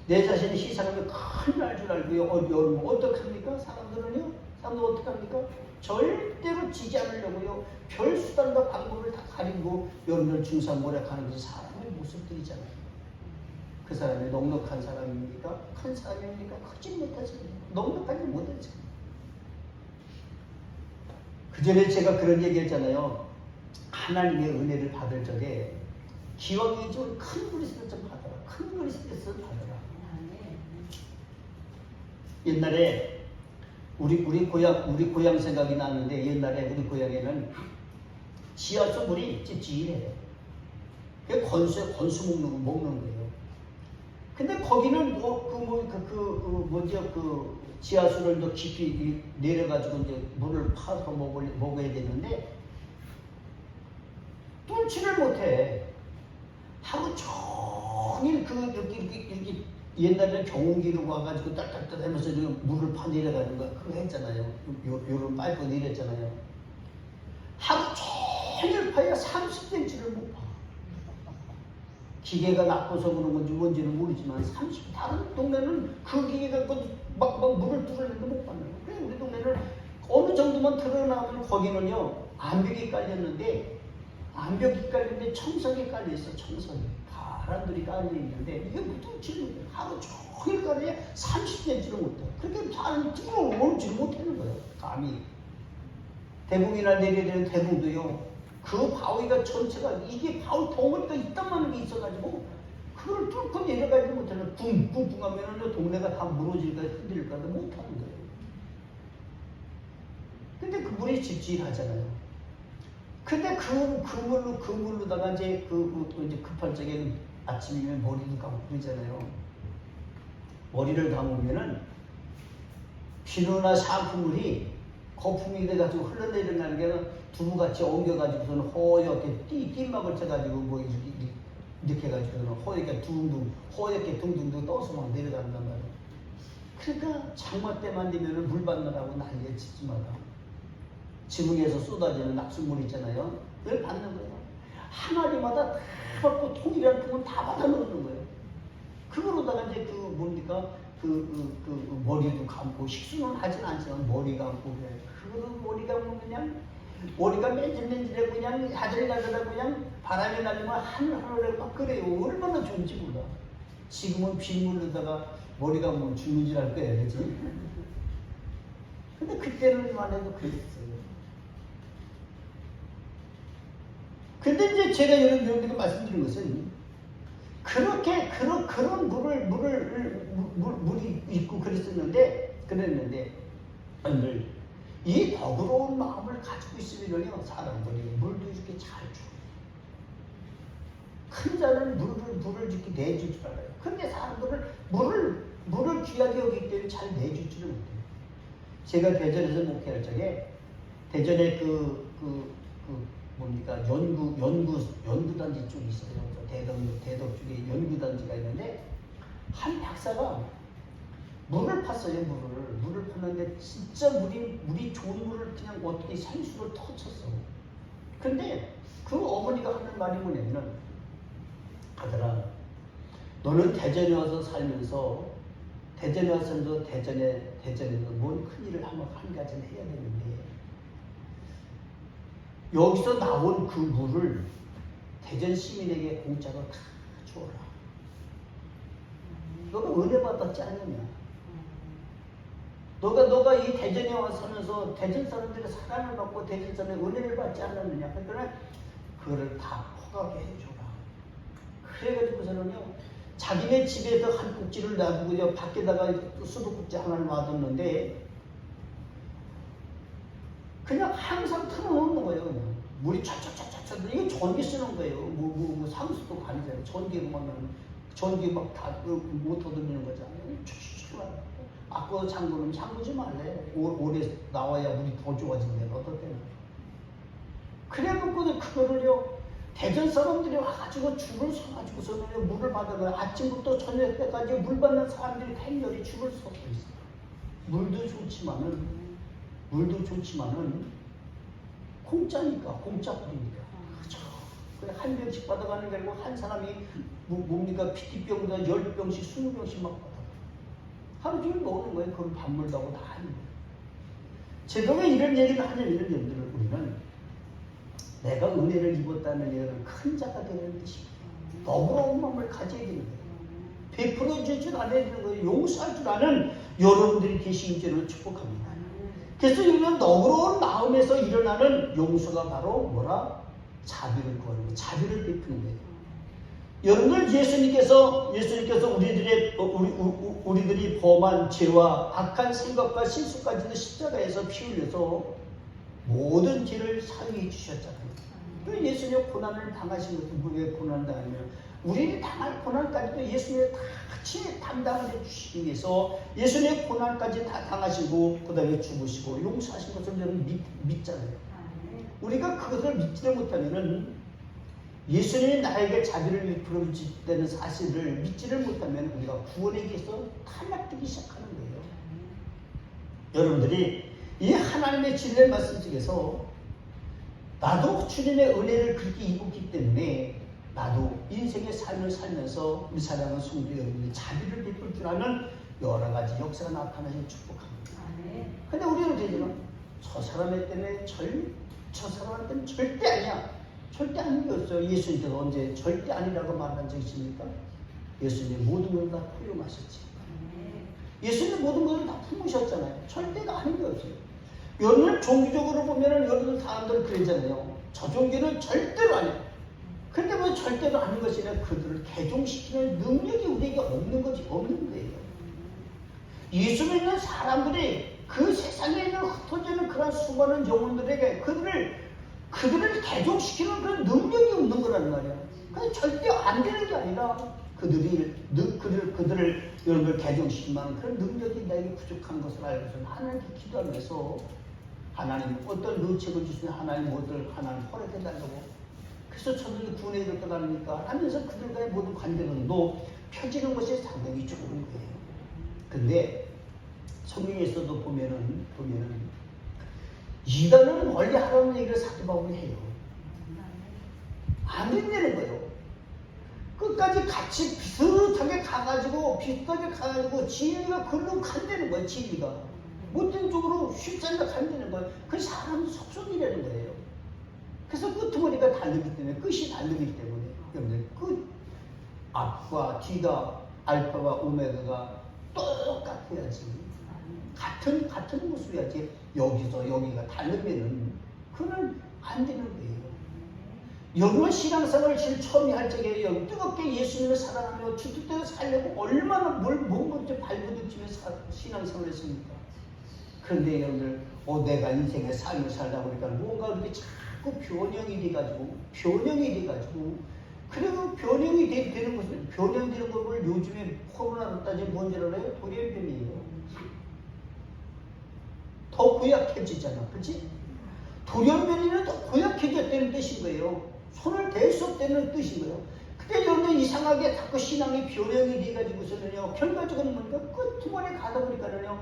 내 자신이 희생하면 큰일 날 줄 알고요. 여러분 어떡합니까? 사람들은 어떡합니까? 절대로 지지 않으려고요. 별 수단과 방법을 다 가리고 여러분들 중상모략하는 것이 사람의 모습들이잖아요. 그 사람이 넉넉한 사람입니까? 큰 사람입니까? 크지 못하잖아요. 넉넉하지 못하잖아요. 그 전에 제가 그런 얘기 했잖아요. 하나님의 은혜를 받을 적에 기왕이 좀 큰 그리스도 좀 받아라. 큰 그리스도 받아라. 옛날에 우리 고향 생각이 나는데, 옛날에 우리 고향에는 지하수 물이 찌찌해요. 그게 건수 먹는 거예요. 근데 거기는 지하수를 더 깊이 내려가지고 이제 물을 파서 먹어야 되는데 뚫지를 못해. 하루 종일 이렇게 옛날에 경운기로 와가지고 딱딱딱 하면서 물을 파 내려가는 거 그거 했잖아요. 요런 파이프 내렸잖아요. 하루 종일 파야 30cm를 못 파. 기계가 나빠서 그런 건지 뭔지는 모르지만 다른 동네는 그 기계가 막 물을 뚫어내도 못 받는 거예요. 그래 우리 동네는 어느 정도만 드러나면 거기는요 암벽이 깔렸는데 청석이 깔려있어. 청석이 바람들이 깔려있는데 이게 뚫지를 못해요. 하루 종일 깔려야 30cm를 못해요. 그렇게 사람이 뚫어오지 못하는 거예요. 감히 대궁이나 내려되는 대궁도요 그 바위가 전체가 이게 바위 덩어리가 이딴만한 게 있어가지고 그걸 뚫고 내려가지 못하는 붕붕붕 하면 동네가 다 무너질까 흔들릴까 못하는 거예요. 근데 그 물이 찝찝하잖아요. 근데 그 물로다가 이제 이제 급할 적에는 아침이면 머리도 감고 그러잖아요. 머리를 감으면은 비누나 샴푸물이 거품이 돼가지고 흘러내리는 게 두부같이 옮겨가지고서는 허옇게 띠막을 쳐가지고 이렇게 해가지고는 허옇게 둥둥 떠서 막 내려간단 말이에요. 그러니까 장마 때만 되면은 물 받느라고 난리에 집집마다 지붕에서 쏟아지는 낙수물 있잖아요. 그걸 받는 거예요. 항아리마다 다 받고 통이라는 통은 다 받아 넣는 거예요. 그거로다가 이제 머리도 감고 식수는 하진 않지만 머리 감고 그래. 그거는 머리 감으면 그냥 머리가 맨질맨질해 그냥 야들야들하고 그냥 바람이 날리면 하늘하늘하고 막 그래요. 얼마나 좋은지 몰라. 지금은 빗물로다가 머리가 뭐 주문질할 거야, 그지? 근데 그때는만 해도 그랬어요. 근데 이제 제가 여러분들에게 말씀드린 것은 그렇게 그런 물이 있고 그랬는데 오늘 이 더부러운 마음을 가지고 있으면요 사람들이 물도 이렇게 잘 줘. 큰 자는 물을 이렇게 내줄 줄 알아요. 근데 사람들은 물을 귀하게 여기기 때문에 잘 내주지를 못해요. 제가 대전에서 목회할 적에 대전에 뭡니까 연구단지 쪽이 있어요. 대덕 쪽에 연구단지가 있는데 한 박사가 물을 팠어요. 물을 팠는데 진짜 물이 좋은 물을 그냥 어떻게 산수를 터쳤어. 근데 그 어머니가 하는 말이 뭐냐면은 아들아, 너는 대전에 와서 살면서 대전에서 뭔 큰일을 한 가지는 해야 되는데 여기서 나온 그 물을 대전 시민에게 공짜로 다 주어라. 너가 은혜 받았지 않느냐? 너가 이 대전에 와서 살면서 대전 사람들의 사랑을 받고 대전 사람의 은혜를 받지 않았느냐? 그러니까 그거를 다 허가게 해줘라. 그래가지고서는요, 자기네 집에서 한 꼭지를 놔두고 밖에다가 수도꼭지 하나를 놔뒀는데 그냥 항상 틀어놓는 거예요. 그냥 물이 촤촤촤촤 이거 전기 쓰는 거예요. 뭐 상수도 아니잖아요. 전기로 막 전기 막 다 못 얻어내는 거잖아요. 아까 장구는 장구지 말래. 오래 나와야 물이 더 좋아진대. 어떨 때는. 그래갖고 그거를요 대전 사람들이 와가지고 줄을 서가지고서는 물을 받아가요. 아침부터 저녁 때까지 물 받는 사람들이 팬열이 줄을 서고 있어요. 물도 좋지만은 공짜니까 공짜불이니까 그죠. 그래 한 병씩 받아가는 게 아니고 한 사람이 뭡니까 PT병보다 10병씩 20병씩 막 받아. 하루 종일 먹는 거예요. 그걸 밥물도 하고 다 하는 거예요. 제가 왜 이런 얘기를 하냐면 여러분들 우리는 내가 은혜를 입었다는 얘기는 큰 자가 되는 뜻이에요. 너그러운 마음을 가져야 되는 거예요. 베풀어 줄 줄 알아야 되는 거예요. 용서할 줄 아는 여러분들이 계신 줄을 축복합니다. 그래서 이런 너그러운 마음에서 일어나는 용서가 바로 뭐라? 자비를 구하는 거예요. 자비를 베푸는 거예요. 여러분들 예수님께서 우리들이 범한 죄와 악한 생각과 실수까지도 십자가에서 피 흘려서 모든 죄를 사유해 주셨잖아요. 예수님 고난을 당하신 것도 왜 고난을 당하냐면 우리를 당할 고난까지도 예수님이 다 같이 담당을 해주시기 위해서 예수님의 고난까지 다 당하시고 그 다음에 죽으시고 용서하신 것을 저는 믿잖아요. 우리가 그것을 믿지를 못하면은 예수님이 나에게 자비를 베풀어 주시다는 사실을 믿지를 못하면 우리가 구원에 대해서 탈락되기 시작하는 거예요. 여러분들이 이 하나님의 진리의 말씀 속에서 나도 주님의 은혜를 그렇게 입었기 때문에 나도 인생의 삶을 살면서 우리 사랑하는 성도 여러분이 자비를 베풀 줄 아는 여러 가지 역사가 나타나서 축복합니다. 근데 우리는 되지만 저 사람한테는 절대 아니야. 절대 아닌 게 없어요. 예수님께서 언제 절대 아니라고 말한 적 있습니까? 예수님 모든 것을 다 포용하셨지. 예수님 모든 것을 다 품으셨잖아요. 절대가 아닌 게 없어요. 여러분 종교적으로 보면은 여러분들 사람들 그러잖아요. 저 종교는 절대로 아니에요. 근데 왜 절대로 아닌 것이 아니라 그들을 개종시키는 능력이 우리에게 없는 거예요. 예수 믿는 사람들이 그 세상에 있는 흩어지는 그런 수많은 영혼들에게 그들을 개종시키는 그런 능력이 없는 거란 말이야. 근데 절대 안 되는 게 아니라 그들을 여러분들 개종시킬 만한 그런 능력이 나에게 부족한 것을 알고서 하나님께 기도하면서 하나님 어떤 노책을 주시면 하나님 하나님 허락해달라고. 그래서 저들이 구원에 이렇게 가니까 하면서 그들과의 모든 관계론도 펴지는 것이 상당히 좋은 거예요. 근데 성경에서도 보면은 이단은 원래 하라는 얘기를 사도 바울이 해요. 안 된다는 거예요. 끝까지 같이 비슷하게 가가지고 진리가 글로 간다는 거예요. 진리가 못된 쪽으로 쉽지 않게 간다는 거예요. 그 사람도 속속이라는 거예요. 그래서 끄트머리가 다르기 때문에 끝이 다르기 때문에 여러분들 끝 앞과 뒤가 알파와 오메가가 똑같아야지. 같은 모습이야지. 여기서 여기가 다르면은 그건 안 되는 거예요. 여러분 신앙생활을 제일 처음에 할 적에 뜨겁게 예수님을 사랑하며 주뜻대로 살려고 얼마나 뭔 것들 발부딪히며 신앙생활을 했습니까? 그런데 여러분들 내가 인생의 삶을 살다 보니까 뭔가 이렇게 자꾸 변형이 돼가지고 그리고 변형이 되는 것은 변형되는 것을 요즘에 코로나로 따지면 뭔지 알아요? 돌연변이에요. 더 고약해지잖아, 그렇지? 돌연변이는 더 고약해졌다는 뜻인 거예요. 손을 댈 수 없다는 뜻인 거예요. 근데 여러분 이상하게 자꾸 신앙이 변형이 돼가지고서는요, 결과적으로 뭔가 끝머리에 가다 보니까는요,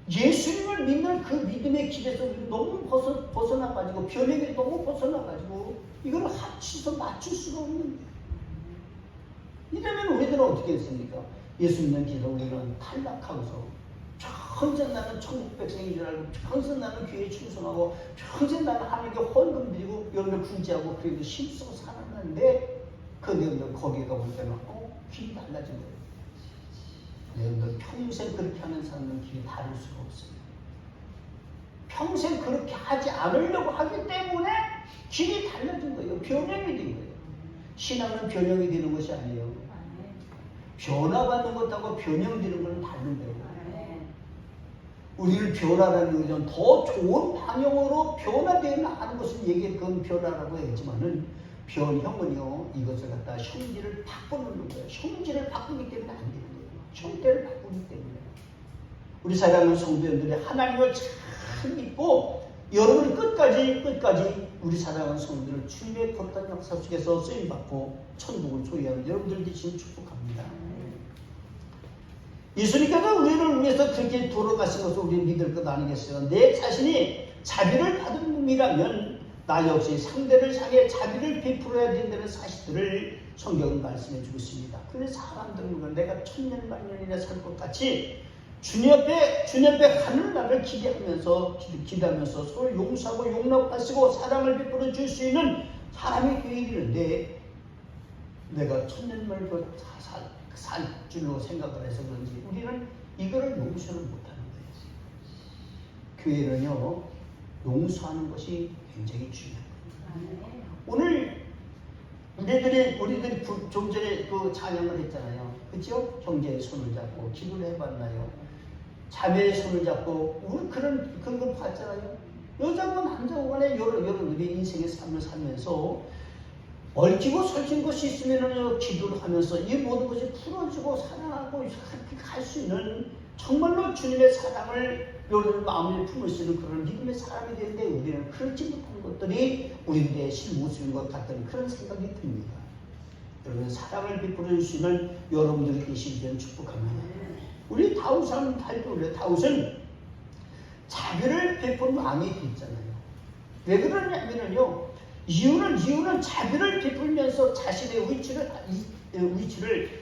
예수님을 믿는 그 믿음의 길에서 너무 벗어나가지고, 변형이 너무 벗어나가지고, 이걸 합치서 맞출 수가 없는 거예요. 이러면 우리들은 어떻게 했습니까? 예수 믿는 길에서 우리는 탈락하고서, 평생 나는 천국 백성인 줄 알고, 평생 나는 교회에 충성하고, 평생 나는 하나님께 헌금 드리고, 여러분을 구제하고, 그래도 힘쓰고 살았는데, 여러분들 거기에 가볼 때는 길이 달라진 거예요. 여러분들 평생 그렇게 하는 사람은 길이 다를 수가 없어요. 평생 그렇게 하지 않으려고 하기 때문에 길이 달라진 거예요. 변형이 된 거예요. 신앙은 변형이 되는 것이 아니에요. 변화받는 것하고 변형되는 것은 다른 거예요. 우리를 변화라는 것은 더 좋은 방향으로 변화되는 하는 것을 그건 변화라고 했지만은 변형은요, 이것을 갖다 형질을 바꾸는 거예요. 형질을 바꾸기 때문에 안 되는 거예요. 형태를 바꾸기 때문에. 우리 사랑하는 성도님들이 하나님을 잘 믿고 여러분이 끝까지 우리 사랑하는 성도들을 주님의 거룩한 역사 속에서 쓰임받고 천국을 소유하는 여러분들 되시는 축복합니다. 예수님께서 우리를 위해서 그렇게 돌아가신 것을 우리 믿을 것 아니겠어요? 내 자신이 자비를 받은 놈이라면 나 역시 상대를 향해 자비를 베풀어야 된다는 사실들을 성경은 말씀해 주고 있습니다. 그래서 사람들은 내가 천년 만년이나 살 것 같이 주님 앞에 가는 날을 기대하면서 서로 용서하고 용납하시고 사랑을 베풀어 줄 수 있는 사람이 되어야 되는데 내가 천년 만년 살 줄로 생각을 해서 그런지 우리는 이거를 용서를 못하는 거예요. 교회는요, 용서하는 것이 굉장히 중요한 거예요. 오늘 우리들이 좀 전에 그 찬양을 했잖아요. 그렇죠? 형제의 손을 잡고 기도를 해봤나요? 자매의 손을 잡고 우리 그런 걸 봤잖아요. 여자고 남자고 간에 여러분들이 인생의 삶을 살면서 얽히고 설킨 것이 있으면 기도를 하면서 이 모든 것이 풀어지고 사랑하고 갈 수 있는 정말로 주님의 사랑을 여러분 마음에 품을 수 있는 그런 믿음의 사람이 되는데 우리는 그렇지 못한 것들이 우리들의 실모습인 것 같은 그런 생각이 듭니다. 여러분 사랑을 베풀어 줄 수 있는 여러분들이 계시기를 축복합니다. 우리 다윗은 다윗은 자비를 베푼 왕이 됐잖아요. 왜 그러냐면요, 이유는 자비를 베풀면서 자신의 위치를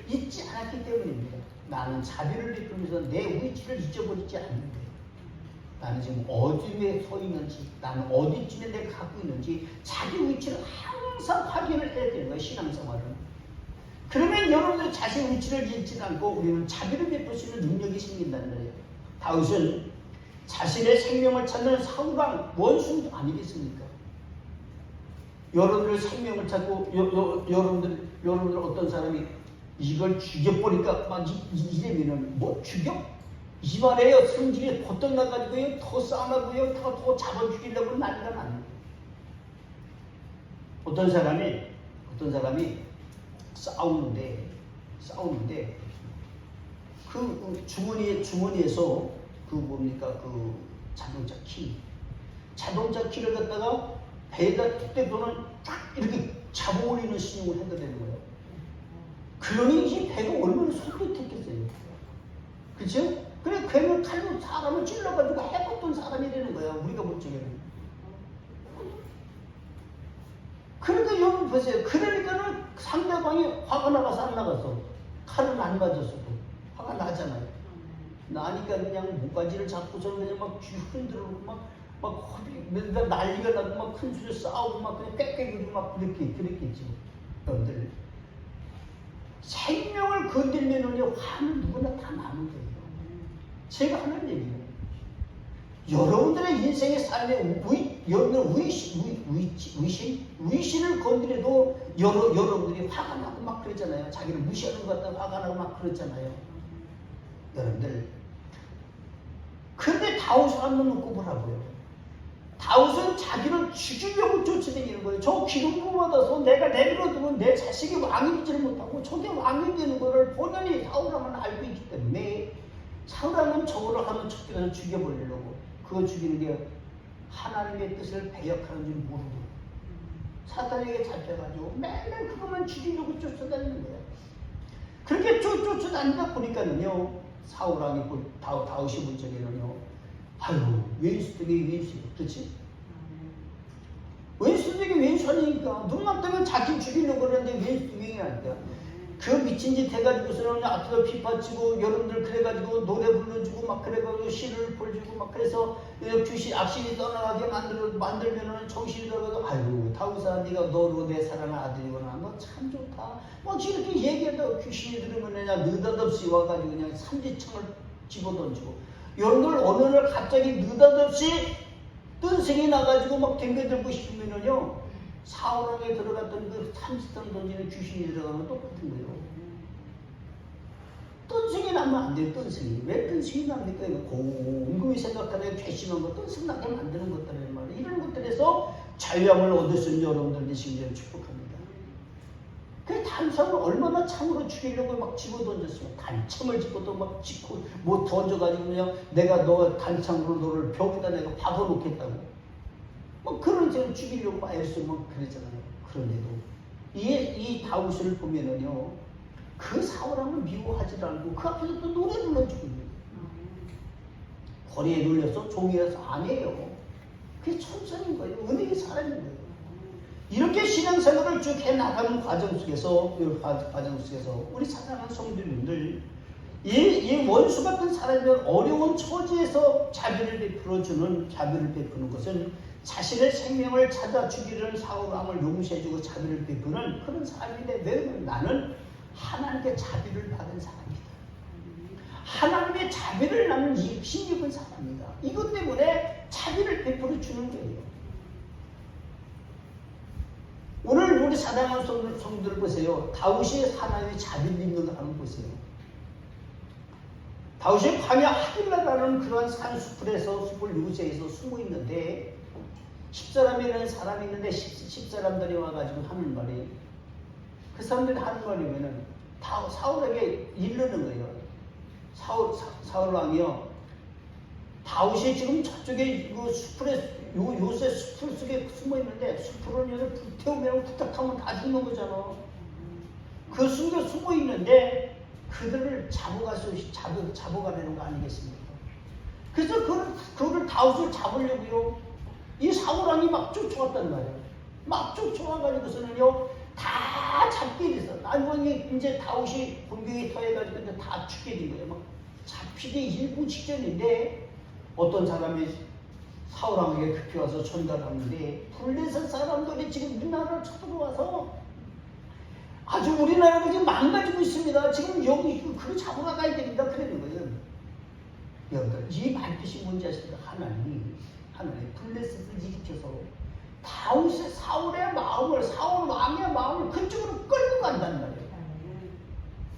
잊지 않았기 때문입니다. 나는 자비를 베풀면서 내 위치를 잊어버리지 않는데 나는 지금 어디에 서 있는지, 나는 어디쯤에 내가 갖고 있는지 자기 위치를 항상 확인을 해야 되는 거예요. 신앙생활은. 그러면 여러분들 자신의 위치를 잊지 않고 우리는 자비를 베풀 수 있는 능력이 생긴다는 거예요. 다윗은 자신의 생명을 찾는 사울왕 원수 아니겠습니까? 여러분들 생명을 찾고 여러분들 어떤 사람이 이걸 죽여버리니까 막 이래면은 뭐 죽여? 이말에요 성질이 버떡 나가지고요 더 싸움하고요 더 잡아 죽이려고 난리가 나는 어떤 사람이 싸우는데 그 주머니에서 그 자동차 키를 갖다가 배에다 툭 대고는 딱 이렇게 잡아올리는 신용을 해야 되는 거예요. 그러니 이 배가 얼마나 손끝했겠어요. 그렇죠? 그래 괜히 칼로 사람을 찔러가지고 해봤던 사람이 되는 거야. 우리가 볼 적에는. 그러니까 여러분 보세요. 그러니까는 상대방이 화가 나가서 안 나갔어. 칼은 안 맞았어도 화가 나잖아요. 나니까 그냥 목가지를 잡고서 그냥 막 흔들고 막 난리가 나고 막 큰 소리 싸우고 막 그냥 빽빽이고 막 그랬겠죠. 여러분들 생명을 건들면은요 화는 누구나 다 나는 거예요. 제가 하는 얘기예요. 여러분들의 인생의 삶에 여러분들 위신을 건드려도 여러분들이 화가 나고 막 그러잖아요. 자기를 무시하는 것 같다 화가 나고 막 그러잖아요. 여러분들. 근데 다윗을 한번 놓고 보라고요. 다윗은 자기를 죽이려고 쫓아다니는 거예요. 저 기름 부음 받아서 내가 내버려두면 내 자식이 왕이 되지를 못하고 저게 왕이 되는 거를 본연이 사울왕은 알고 있기 때문에 사울왕은 저거를 하면 쫓겨서 죽여버리려고 그거 죽이는 게 하나님의 뜻을 배역하는 줄 모르고 사탄에게 잡혀가지고 맨날 그것만 죽이려고 쫓아다니는 거예요. 그렇게 쫓아다니다 보니까는요 사울왕이 다윗이 본 적에는요 아유 왼수되게 왼수 그렇지? 왼수되게 왼수하니까 눈만 뜨면 자기 죽이려고 그러는데 왼수되게 하니까 그 미친 짓 해가지고서는 앞에서 피파치고 여러분들 그래가지고 노래 불러주고 막 그래가지고 시를 벌주고 막 그래서 악신이 떠나가게 만들면은 정신이 들어가서 아유 다윗아 네가 너로 내 사랑하는 아들이구나 너 참 좋다 막 이렇게 얘기하다가 귀신이 들으면 그냥 느닷없이 와가지고 그냥 삼지청을 집어던지고 여러분들 어느 날 갑자기 느닷없이 뜬생이 나가지고 막 댕겨들고 싶으면은요 사울왕에 들어갔던 그 삼지청 던지는 귀신이 들어가면 똑같은 거예요. 뜬생이 나면 안 돼요. 뜬생이. 왜 뜬생이 납니까? 이거 곰곰이 생각하다가 괘씸한 거 뜬생 나게 만드는 것들이란 말이에요. 이런 것들에서 자유함을 얻을 수 있는 여러분들 되시기를 축복합니다. 그 단상을 얼마나 참으로 죽이려고 막 집어던졌어요. 단창을 집어도 막 짚고 뭐 던져가지고 그냥 내가 너 단창으로 너를 벽에다 내가 박아놓겠다고. 뭐 그런 식으로 죽이려고 막 애쓰고 막 그랬잖아요. 그런데도 이 다윗을 보면은요 그 사울왕을 미워하지 않고 그 앞에서 또 노래 불러주고 있는 거예요. 거리에 눌려서 종이라서 아니에요. 그게 천사인 거예요. 은혜의 사람인 거예요. 이렇게 신앙생활을 쭉 해나가는 과정 속에서 우리 사랑하는 성도님들 이 원수 같은 사람들 어려운 처지에서 자비를 베푸는 것은 자신의 생명을 찾아 죽이려는 사울왕을 용서해주고 자비를 베푸는 그런 사람인데 왜 나는 하나님께 자비를 받은 사람이다. 하나님의 자비를 나는 힘입은 사람이다. 이것 때문에 자비를 베풀어 주는 거예요. 오늘 우리 사랑하는 성도들 보세요. 다윗이 하나님의 자비를 입는 거 한번 보세요. 다윗이 광야 하길라라는 그러한 산수풀에서 숲을 요새에서 숨어 있는데 10사람이라는 사람이 있는데 10사람들이 와가지고 하는 말이 그 사람들이 하는 말이면은 사울에게 이르는 거예요. 사울 왕이요. 다윗이 지금 저쪽에 그 숲에 요새 숲 속에 숨어 있는데 숲으로 얘를 불태우면 부탁하면 다 죽는 거잖아. 그 속에 숨어 있는데 그들을 잡아가려는 거 아니겠습니까? 그래서 그를 다윗을 잡으려고요. 이 사울왕이 막 쫓아왔단 말이에요. 막 쫓아와가지고서는요 다 잡게 됐어. 나중에 이제 다윗이 공격이 터해가지고 이제 다 죽게 된 거예요. 막 잡히기 일부 직전인데 어떤 사람이 사울왕에게 급히 와서 전달하는데 블레셋 사람들이 지금 우리나라를 쳐들어와서 아주 우리나라가 지금 망가지고 있습니다. 지금 여기 그거 잡으러 가야 됩니다. 그러는 거예요. 여러분들 이 말뜻이 뭔지 아십니까? 하나님 블레셋을 일으켜서 다윗의 사울 왕의 마음을 그쪽으로 끌고 간단 말이에요.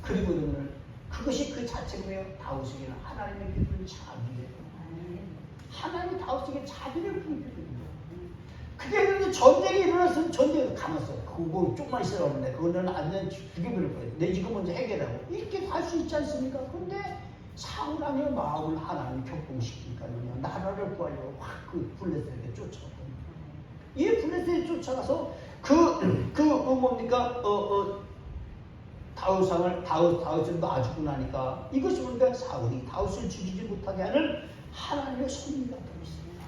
그리고 여러분들 그것이 그 자체가 뭐예요? 다윗에게는 하나님의 베푸는 자비예요. 하나님이 다윗에게 자비를 베푸거든요. 그게 그런데 전쟁이 일어났으면 전쟁을 감았어요. 그거 조금만 있으라는데 그거는 완전 죽여버릴 거예요. 내 이거 먼저 해결하고 이렇게 할 수 있지 않습니까? 그런데 사울왕의 마음을 하나님 격동시키니까요. 나라를 구하려고 확 그 블레셋에게 쫓아갔던 거예요. 이 블레셋에 쫓아가서 다윗을 놔주고 나니까 이것이 뭔가 사울이 다윗을 죽이지 못하게 하는 하나님의 손이라고 있습니다.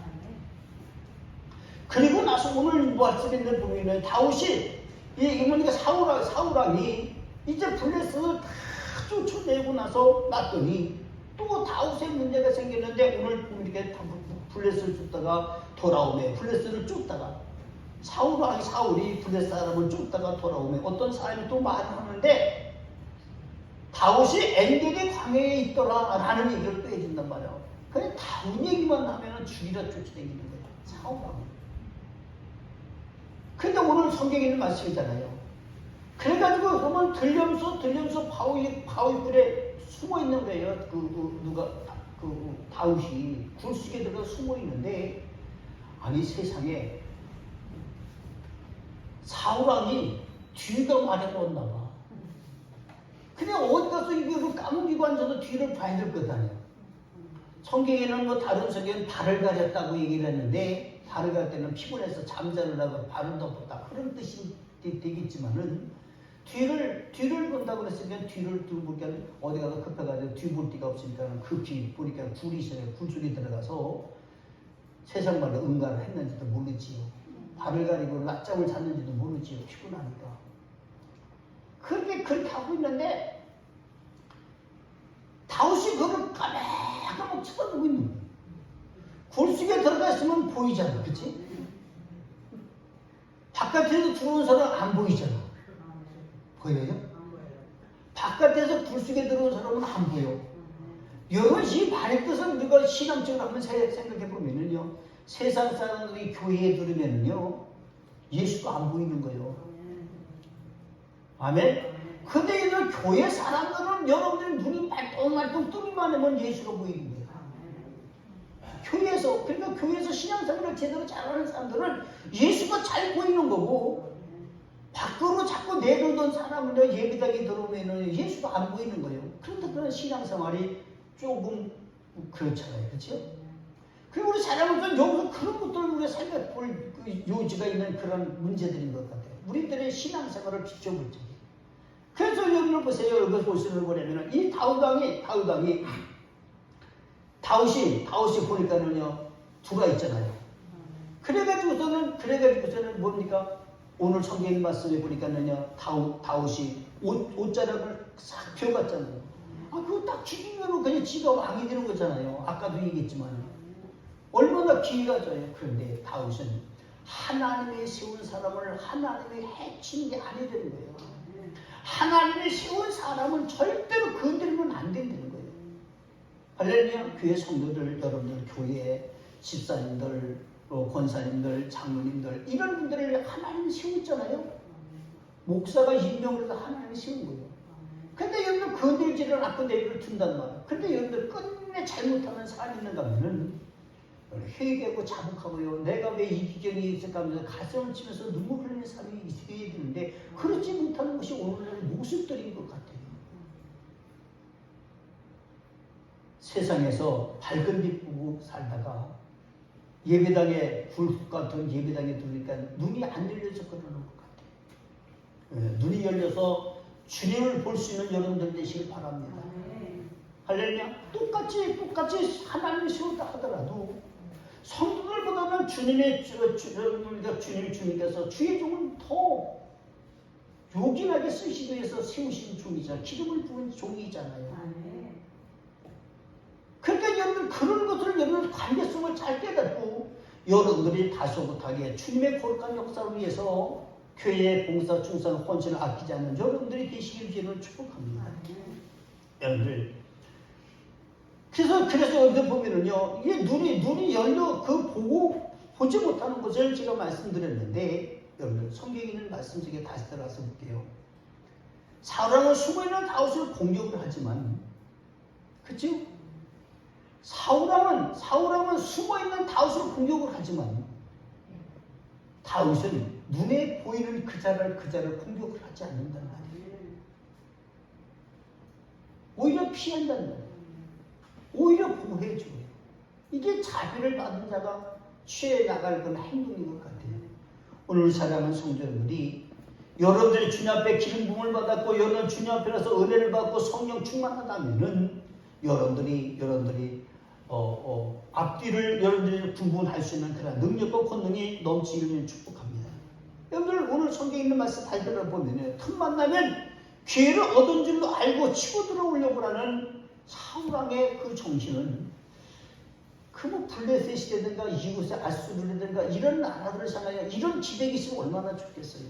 그리고 나서 오늘 말씀에 보면은 다윗이 이모니까 사울왕이 이제 블레셋을 다 쫓아내고 나서 놨더니 또 다윗의 문제가 생겼는데 오늘 보니까 블레셋을 쫓다가 돌아오네. 블레셋을 쫓다가 사울이 블레셋 사람을 쫓다가 돌아오네. 어떤 사람이 또 말을 하는데 다윗이 엔게디 광야에 있더라라는 얘기를 또 해준단 말이야. 그냥 다윗 얘기만 하면 죽이라 쫓아다니는 거야. 사울하고. 근데 오늘 성경에 있는 말씀이잖아요. 그래가지고 그러면 들려면서 바위 뿔에 숨어 있는 거예요. 다윗이 굴 속에 들어가 숨어 있는데, 아니 세상에 사울왕이 뒤가 마련했나 봐. 그냥 어디 가서 이거 까무기고 앉아서 뒤를 봐야 될 것 아니야. 성경에는 뭐 다른 성경은 발을 가렸다고 얘기를 했는데, 발을 갈 때는 피곤해서 잠자느라고 발을 덮었다 그런 뜻이 되겠지만은, 뒤를 본다고 그랬으면 뒤를 보니까 어디 가서 급해가지고 뒤 볼 데가 없으니까 급히 보니까 굴이 있어요. 굴속에 들어가서 세상 말로 응가를 했는지도 모르지요. 발을 가리고 낮잠을 잤는지도 모르지요. 피곤하니까. 그렇게 하고 있는데 다윗이 그걸 까매까매 쳐다보고 있는 거예요. 굴속에 들어가 있으면 보이잖아. 그치? 바깥에서 들어온 사람 안 보이잖아. 보여요? 바깥에서 굴속에 들어온 사람은 안 보여. 이것이 바의 뜻은 우리가 신앙적으로 한번 생각해 보면은요, 세상 사람들이 교회에 들으면은요, 예수가 안 보이는 거예요. 아멘? 근데 이런 교회 사람들은 여러분들이 눈이 말똥말똥 뜨기만 하면 예수가 보이는 거예요. 교회에서, 그러니까 교회에서 신앙생활을 제대로 잘하는 사람들은 예수가 잘 보이는 거고, 밖으로 자꾸 내려오던 사람은 예배당에 들어오면 예수가 안 보이는 거예요. 그런데 그런 신앙생활이 조금 그렇잖아요. 그렇죠? 그리고 우리 사람은 여기서 그런 것들을 우리가 생각할 요지가 있는 그런 문제들인 것 같아요. 우리들의 신앙생활을 비춰볼 적에. 그래서 여기를 보세요. 여기 보시는 뭐냐면 이 다윗이 보니까는요, 두가 있잖아요. 그래가지고서는 뭡니까? 오늘 성경 말씀에 보니까는요, 다윗이 옷자락을 싹 펴갔잖아요. 그거 딱 죽이면 그냥 지가 왕이 되는 거잖아요. 아까도 얘기했지만. 얼마나 기회가 져요. 그런데 다윗은 하나님이 세운 사람을 하나님이 해치는 게 아니라는 거예요. 하나님이 세운 사람은 절대로 건드리면 안 된다는 거예요. 할렐루야. 교회 성도들, 여러분들, 교회 집사님들, 권사님들, 장로님들, 이런 분들을 하나님이 세웠잖아요. 목사가 임명을 해서 하나님이 세운 거예요. 근데 여러분들 건들지를 않고 내비를 둔단 말이에요. 근데 여러분들 끝내 잘못하는 사람이 있는가 하면은 회개하고 자복하고요. 내가 왜 이 기경이 있을까 하면서 가슴을 치면서 눈물 흘리는 사람이 있어야 되는데, 그렇지 못하는 것이 오늘날의 모습들인 것 같아요. 세상에서 밝은 빛 보고 살다가 예배당에 굴 같은 예배당에 들으니까 눈이 안 열려서 그러는 것 같아요. 눈이 열려서 주님을 볼 수 있는 여러분들 되시길 바랍니다. 할렐루야. 똑같이 하나님이 세웠다 하더라도 성도들보다는 주님께서 주의 종은 더 요긴하게 쓰시기 위해서 세우신 종이잖아요. 기름을 부은 종이잖아요. 그러니까 여러분 그런 것들을 여러분 관계성을 잘 깨닫고 여러분들이 다소곳하게 주님의 거룩한 역사를 위해서 교회의 봉사, 충성, 헌신을 아끼지 않는 여러분들이 되시길 주님을 축복합니다. 여러분들 그래서 여기 보면은요, 이게 눈이 열려 보지 못하는 것을 제가 말씀드렸는데, 여러분들 성경에 있는 말씀 중에 다시 들어가서 볼게요. 사울왕은 숨어있는 다윗을 공격을 하지만, 그렇죠? 사울왕은 숨어있는 다윗을 공격을 하지만, 다윗은 눈에 보이는 그 자를 공격을 하지 않는단 말이에요. 오히려 피한단 말이에요. 오히려 보호해줘요. 이게 자비를 받은 자가 취해 나갈 그런 행동인 것 같아요. 오늘 사랑하는 성도들이 여러분들이 주님 앞에 기름 부음을 받았고 여러분 주님 앞에 가서 은혜를 받고 성령 충만하다면은 여러분들이 앞뒤를 여러분들이 구분할 수 있는 그런 능력과 권능이 넘치기를 축복합니다. 여러분들 오늘 성경에 있는 말씀 잘 들어보면 틈만 나면 기회를 얻은 줄로 알고 치고 들어오려고 하는 사울왕의 그 정신은 뭐 블레셋이라든가 이웃의 아수르라든가 이런 나라들을 향하여 이런 기백이 있으면 얼마나 좋겠어요.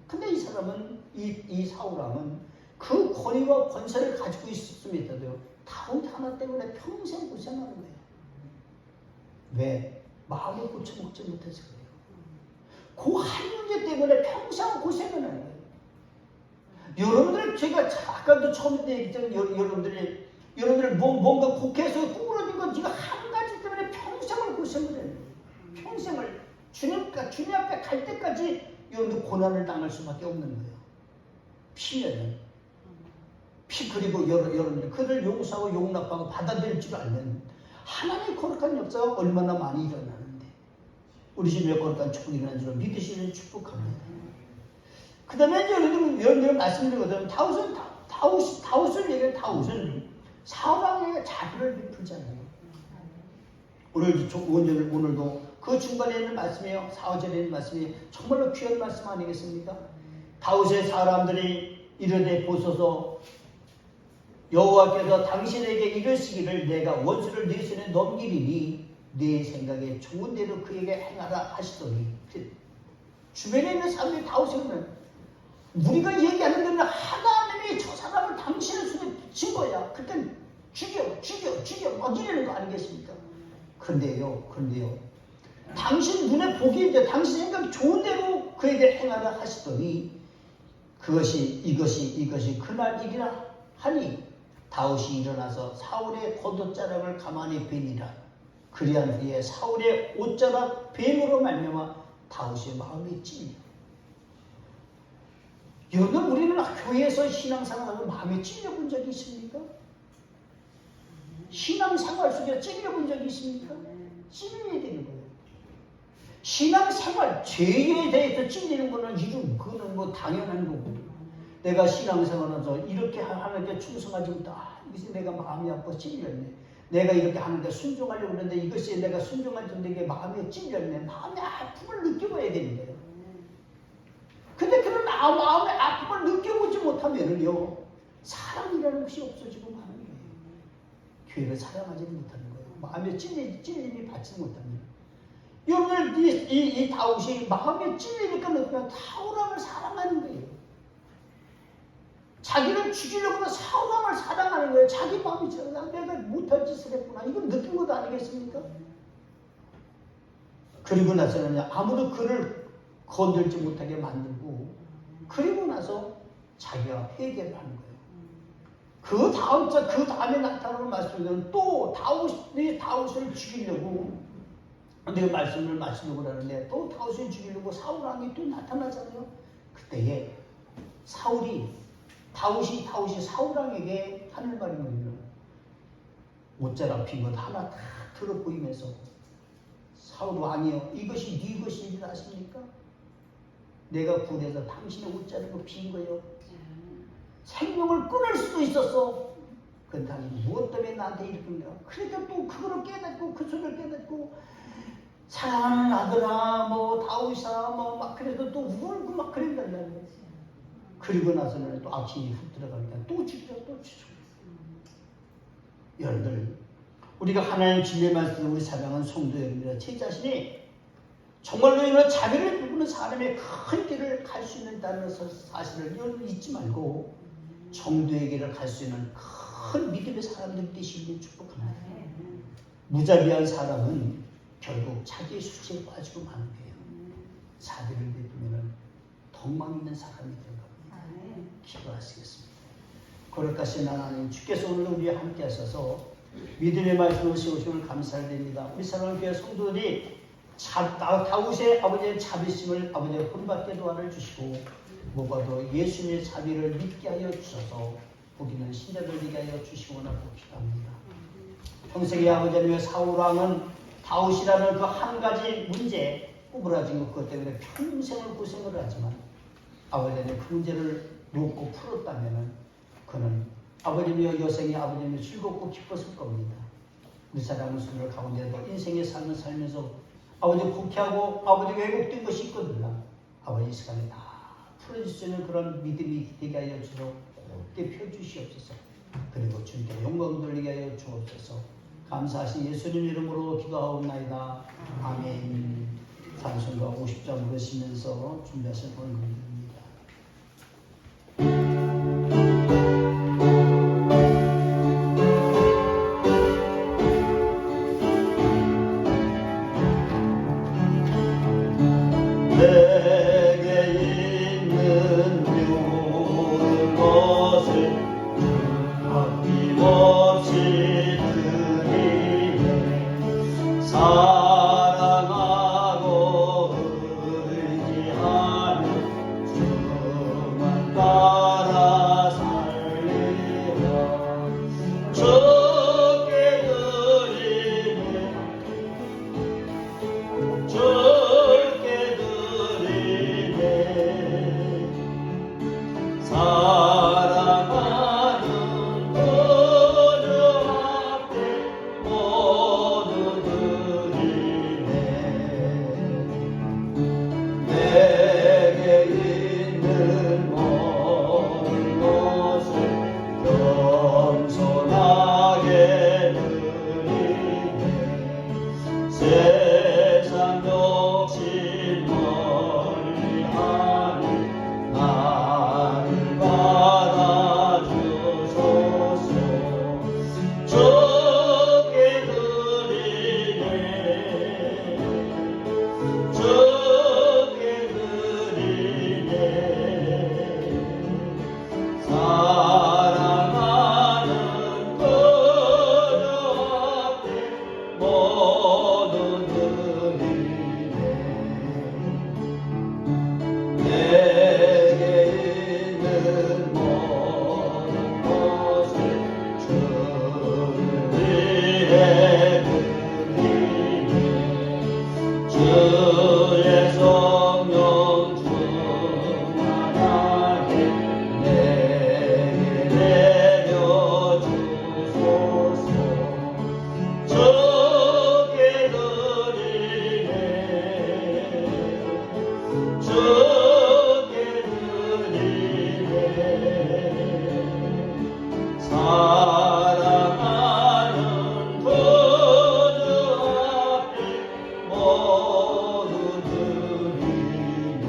근데 이 사람은 이 사울왕은 그 권위와 권세를 가지고 있었음에도요 다윗 하나 때문에 평생 고생하는 거예요. 왜? 마음을 고쳐먹지 못해서 그래요. 그 한 문제 때문에 평생 고생을 하는 거예요. 여러분들 제가 아까도 처음에 얘기했잖아요. 여러분들 뭔가 국회에서 구부러진 건 지금 한 가지 때문에 평생을 고생을 해요. 평생을 주님 앞에 갈 때까지 여러분들 고난을 당할 수밖에 없는 거예요. 피면은 그리고 여러분들 그를 용서하고 용납하고 받아들일 줄 알면 하나님의 거룩한 역사가 얼마나 많이 일어나는데 우리 집에 거룩한 축복이 일어나는 줄 믿으시는 축복합니다. 그 다음에 여러분들 말씀드리거든. 다윗을 얘기해. 다윗은 사울왕에게 자비를 베풀잖아요. 오늘도 그 중간에 있는 말씀이에요. 4절에 있는 말씀이 정말로 귀한 말씀 아니겠습니까? 다윗의 사람들이 이르되 보소서 여호와께서 당신에게 이르시기를 내가 원수를 네 손에 넘기리니 네 생각에 좋은 대로 그에게 행하라 하시더니 주변에 있는 사람들이 다윗에게는 우리가 얘기하는 데는 하나님이 저 사람을 당신의 손에 붙인 거야. 그땐 죽여 막 이러는 거 아니겠습니까? 그런데요 당신 눈에 복이 있는데 당신 생각 좋은 대로 그에게 행하라 하시더니 이것이 그날 일이라 하니 다윗이 일어나서 사울의 겉옷자락을 가만히 베니라. 그리한 후에 사울의 옷자락 뱀으로 말미암아 다윗의 마음이 찔려. 여러분 우리는 교회에서 신앙생활하고 마음이 찔려본 적이 있습니까? 신앙생활 속에 찔려본 적이 있습니까? 찔려야 되는 거예요. 신앙생활 죄에 대해서 찔리는 거는 그거는 뭐 당연한 거고 내가 신앙생활하면서 이렇게 하나님께 충성하지 못하 이것이 내가 마음이 아파 찔렸네. 내가 이렇게 하는데 순종하려고 했는데 이것이 내가 순종하지 못하게 마음에 찔렸네. 마음의 아픔을 느껴봐야 되는 거예요. 근데 그런 마음의 아픔을 느껴보지 못하면은요 사랑이라는 것이 없어지고 마는 거예요. 교회를 사랑하지 못하는 거예요. 마음에 찔림이 받지 못하면 여러분들 이 다윗이 마음에 찔리니까 그냥 사울왕을 사랑하는 거예요. 자기를 죽이려고 사울왕을 사랑하는 거예요. 자기 마음이 내가 못할 짓을 했구나. 이건 느낀 것도 아니겠습니까? 그리고 나서는 아무도 그를 건들지 못하게 만들고 그리고 나서 자기가 회개를 하는 거예요. 그 다음에 나타나는 말씀은 또 다윗을 죽이려고 내가 말씀을 마치려고 하는데 또 다윗을 죽이려고 사울왕이 또 나타나잖아요. 그때에 다윗이 사울왕에게 하는 말이 뭐냐면 옷자락 핀 것 하나 다 들어 보이면서 사울왕이요 이것이 네 것인지 아십니까? 내가 굴에서 당신의 옷자락을 핀 거예요. 생명을 끊을 수도 있었어. 그런데 당신 무엇 때문에 나한테 이렇게 한 거야? 그러니까 또 그거를 깨닫고 그 소리를 깨닫고 사랑하는 아들아 다윗아 막 그래도 또 울고 막 그런단 말이야. 그리고 나서는 또 악신이 훅 들어가니까 또 죽여. 여러분들 우리가 하나님 진리의 말씀을 우리 사랑하는 성도 여러분들 제 자신이 정말로 이런 자비를 베푸는 사람의 큰 길을 갈 수 있다는 사실을 여러분 잊지 말고 정도에게를 갈 수 있는 큰 믿음의 사람들 되시길 축복합니다. 무자비한 사람은 결국 자기의 수치에 빠지고 마는 거예요. 자비를 베푸면 덕망 있는 사람이 되는 겁니다. 기도하시겠습니다. 거룩하신 하나님 주께서 오늘 우리와 함께 하셔서 믿음의 말씀을 세우심을 감사드립니다. 우리 사랑하는 교회 성도들이 다윗의 아버지의 자비심을 아버지의 본받게 도와를 주시고 무엇보다도 예수님의 자비를 믿게 하여 주셔서 보기는 신자들 되게 하여 주시거나 봅시다 합니다. 평생의 아버지 하나님의 사울왕은 다윗이라는 그 한 가지 문제 구부러진 것 때문에 평생을 고생을 하지만 아버지 하나님 그 문제를 놓고 풀었다면 그는 아버지며 여생의 아버지며 즐겁고 기뻤을 겁니다. 우리 사랑하는 손을 가운데도 인생의 삶을 살면서 아버지 국회하고 아버지 왜곡된 것이 있거든요. 아버지 이 시간에 다 풀어줄 수 있는 그런 믿음이 되게 하여 주시고 곱게 펴주시옵소서. 그리고 주님께 영광 돌리게 하여 주옵소서. 감사하신 예수님 이름으로 기도하옵나이다. 아멘. 찬송가 50장 부르시면서 준비하실 분 드립니다. 사랑하고 의지하며 주만 따라 살리라. 주께 드리네 주께 드리네 사랑하는 그녀 앞에 모두 드리네. 내게 있는 모든 것을 겸손하게 드리네. 세상 욕심 멀리하니 나를 받아주소서. 주께 드리네 주께 드리네 사랑하는 그녀 앞에 모두 드리네. 내게 있는 모든 것을 주를 위해 드리네. 주의 성령 충만하게 내게 내려주소서. 주께 드리네 주께 드리네 사랑하는 그녀 앞에 모두 드리네.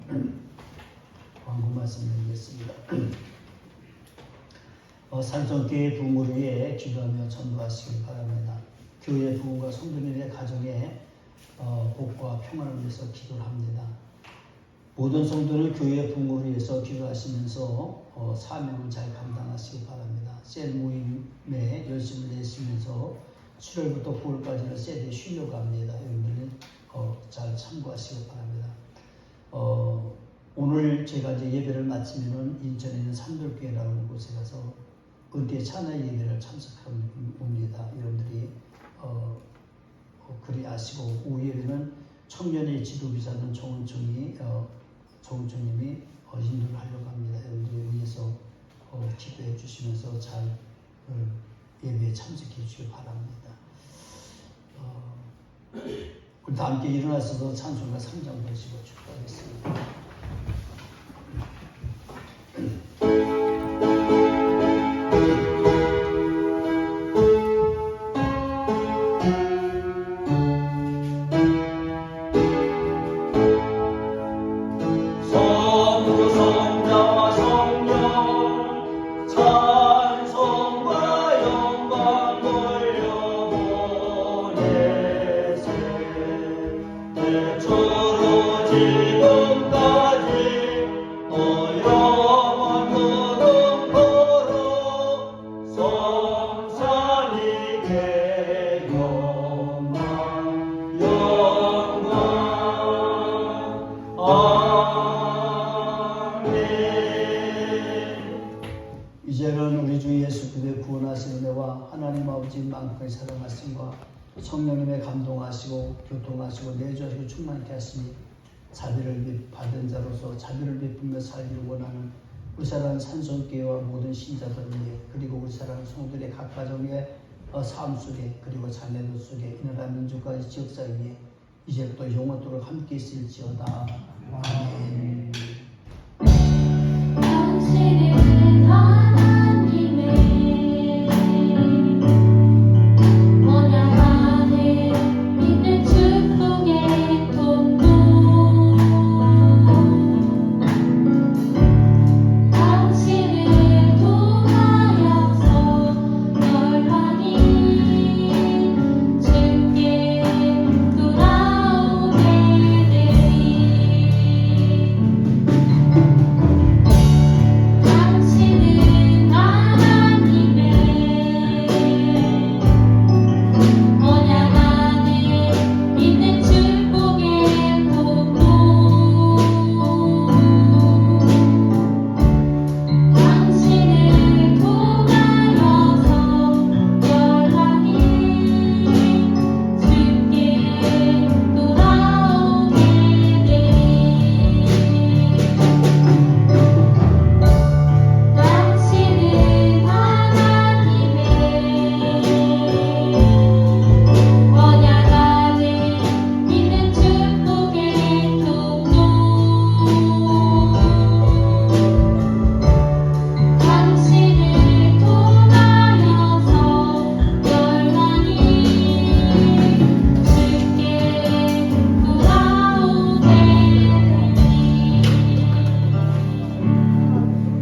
아멘. 광고 말씀드리겠습니다. 산성교회 부흥을 위해 기도하며 전도하시길 바랍니다. 교회 부흥과 성도님의 가정에 복과 평안을 위해서 기도를 합니다. 모든 성도는 교회 부흥을 위해서 기도하시면서 사명을 잘 감당하시기 바랍니다. 셀 모임에 열심을 내시면서 7월부터 9월까지는 셀에 쉬려고 합니다. 여러분들은 잘 참고하시기 바랍니다. 오늘 제가 이제 예배를 마치면은 인천에 있는 산돌교회라는 곳에 가서 은퇴 찬양 예배를 참석합니다. 여러분들이 그리 아시고 오후 예배는 청년의 지도비사는 정은총님이 인도를 하려고 합니다. 여러분들 위해서 기도해 주시면서 잘 예배에 참석해 주시기 바랍니다. 우리 다 함께 일어나서도 찬송가 3장 보시고 축복하겠습니다. 이제는 우리 주 예수 그리스도의 구원하시는 은혜와 하나님 아버지 만큼의 사랑하심과 성령님의 감동하시고 교통하시고 내주하시고 충만케 하시니 자비를 받은 자로서 자비를 베풀며 살기를 원하는 우리 사랑하는 산성교회와 모든 신자들 위해 그리고 우리 사랑하는 성도들의 각 가정의 삶 속에 그리고 자녀들 속에 이 나라 민족과 지역사 위에 이제부터 영원토록 함께 있을지어다. 아멘.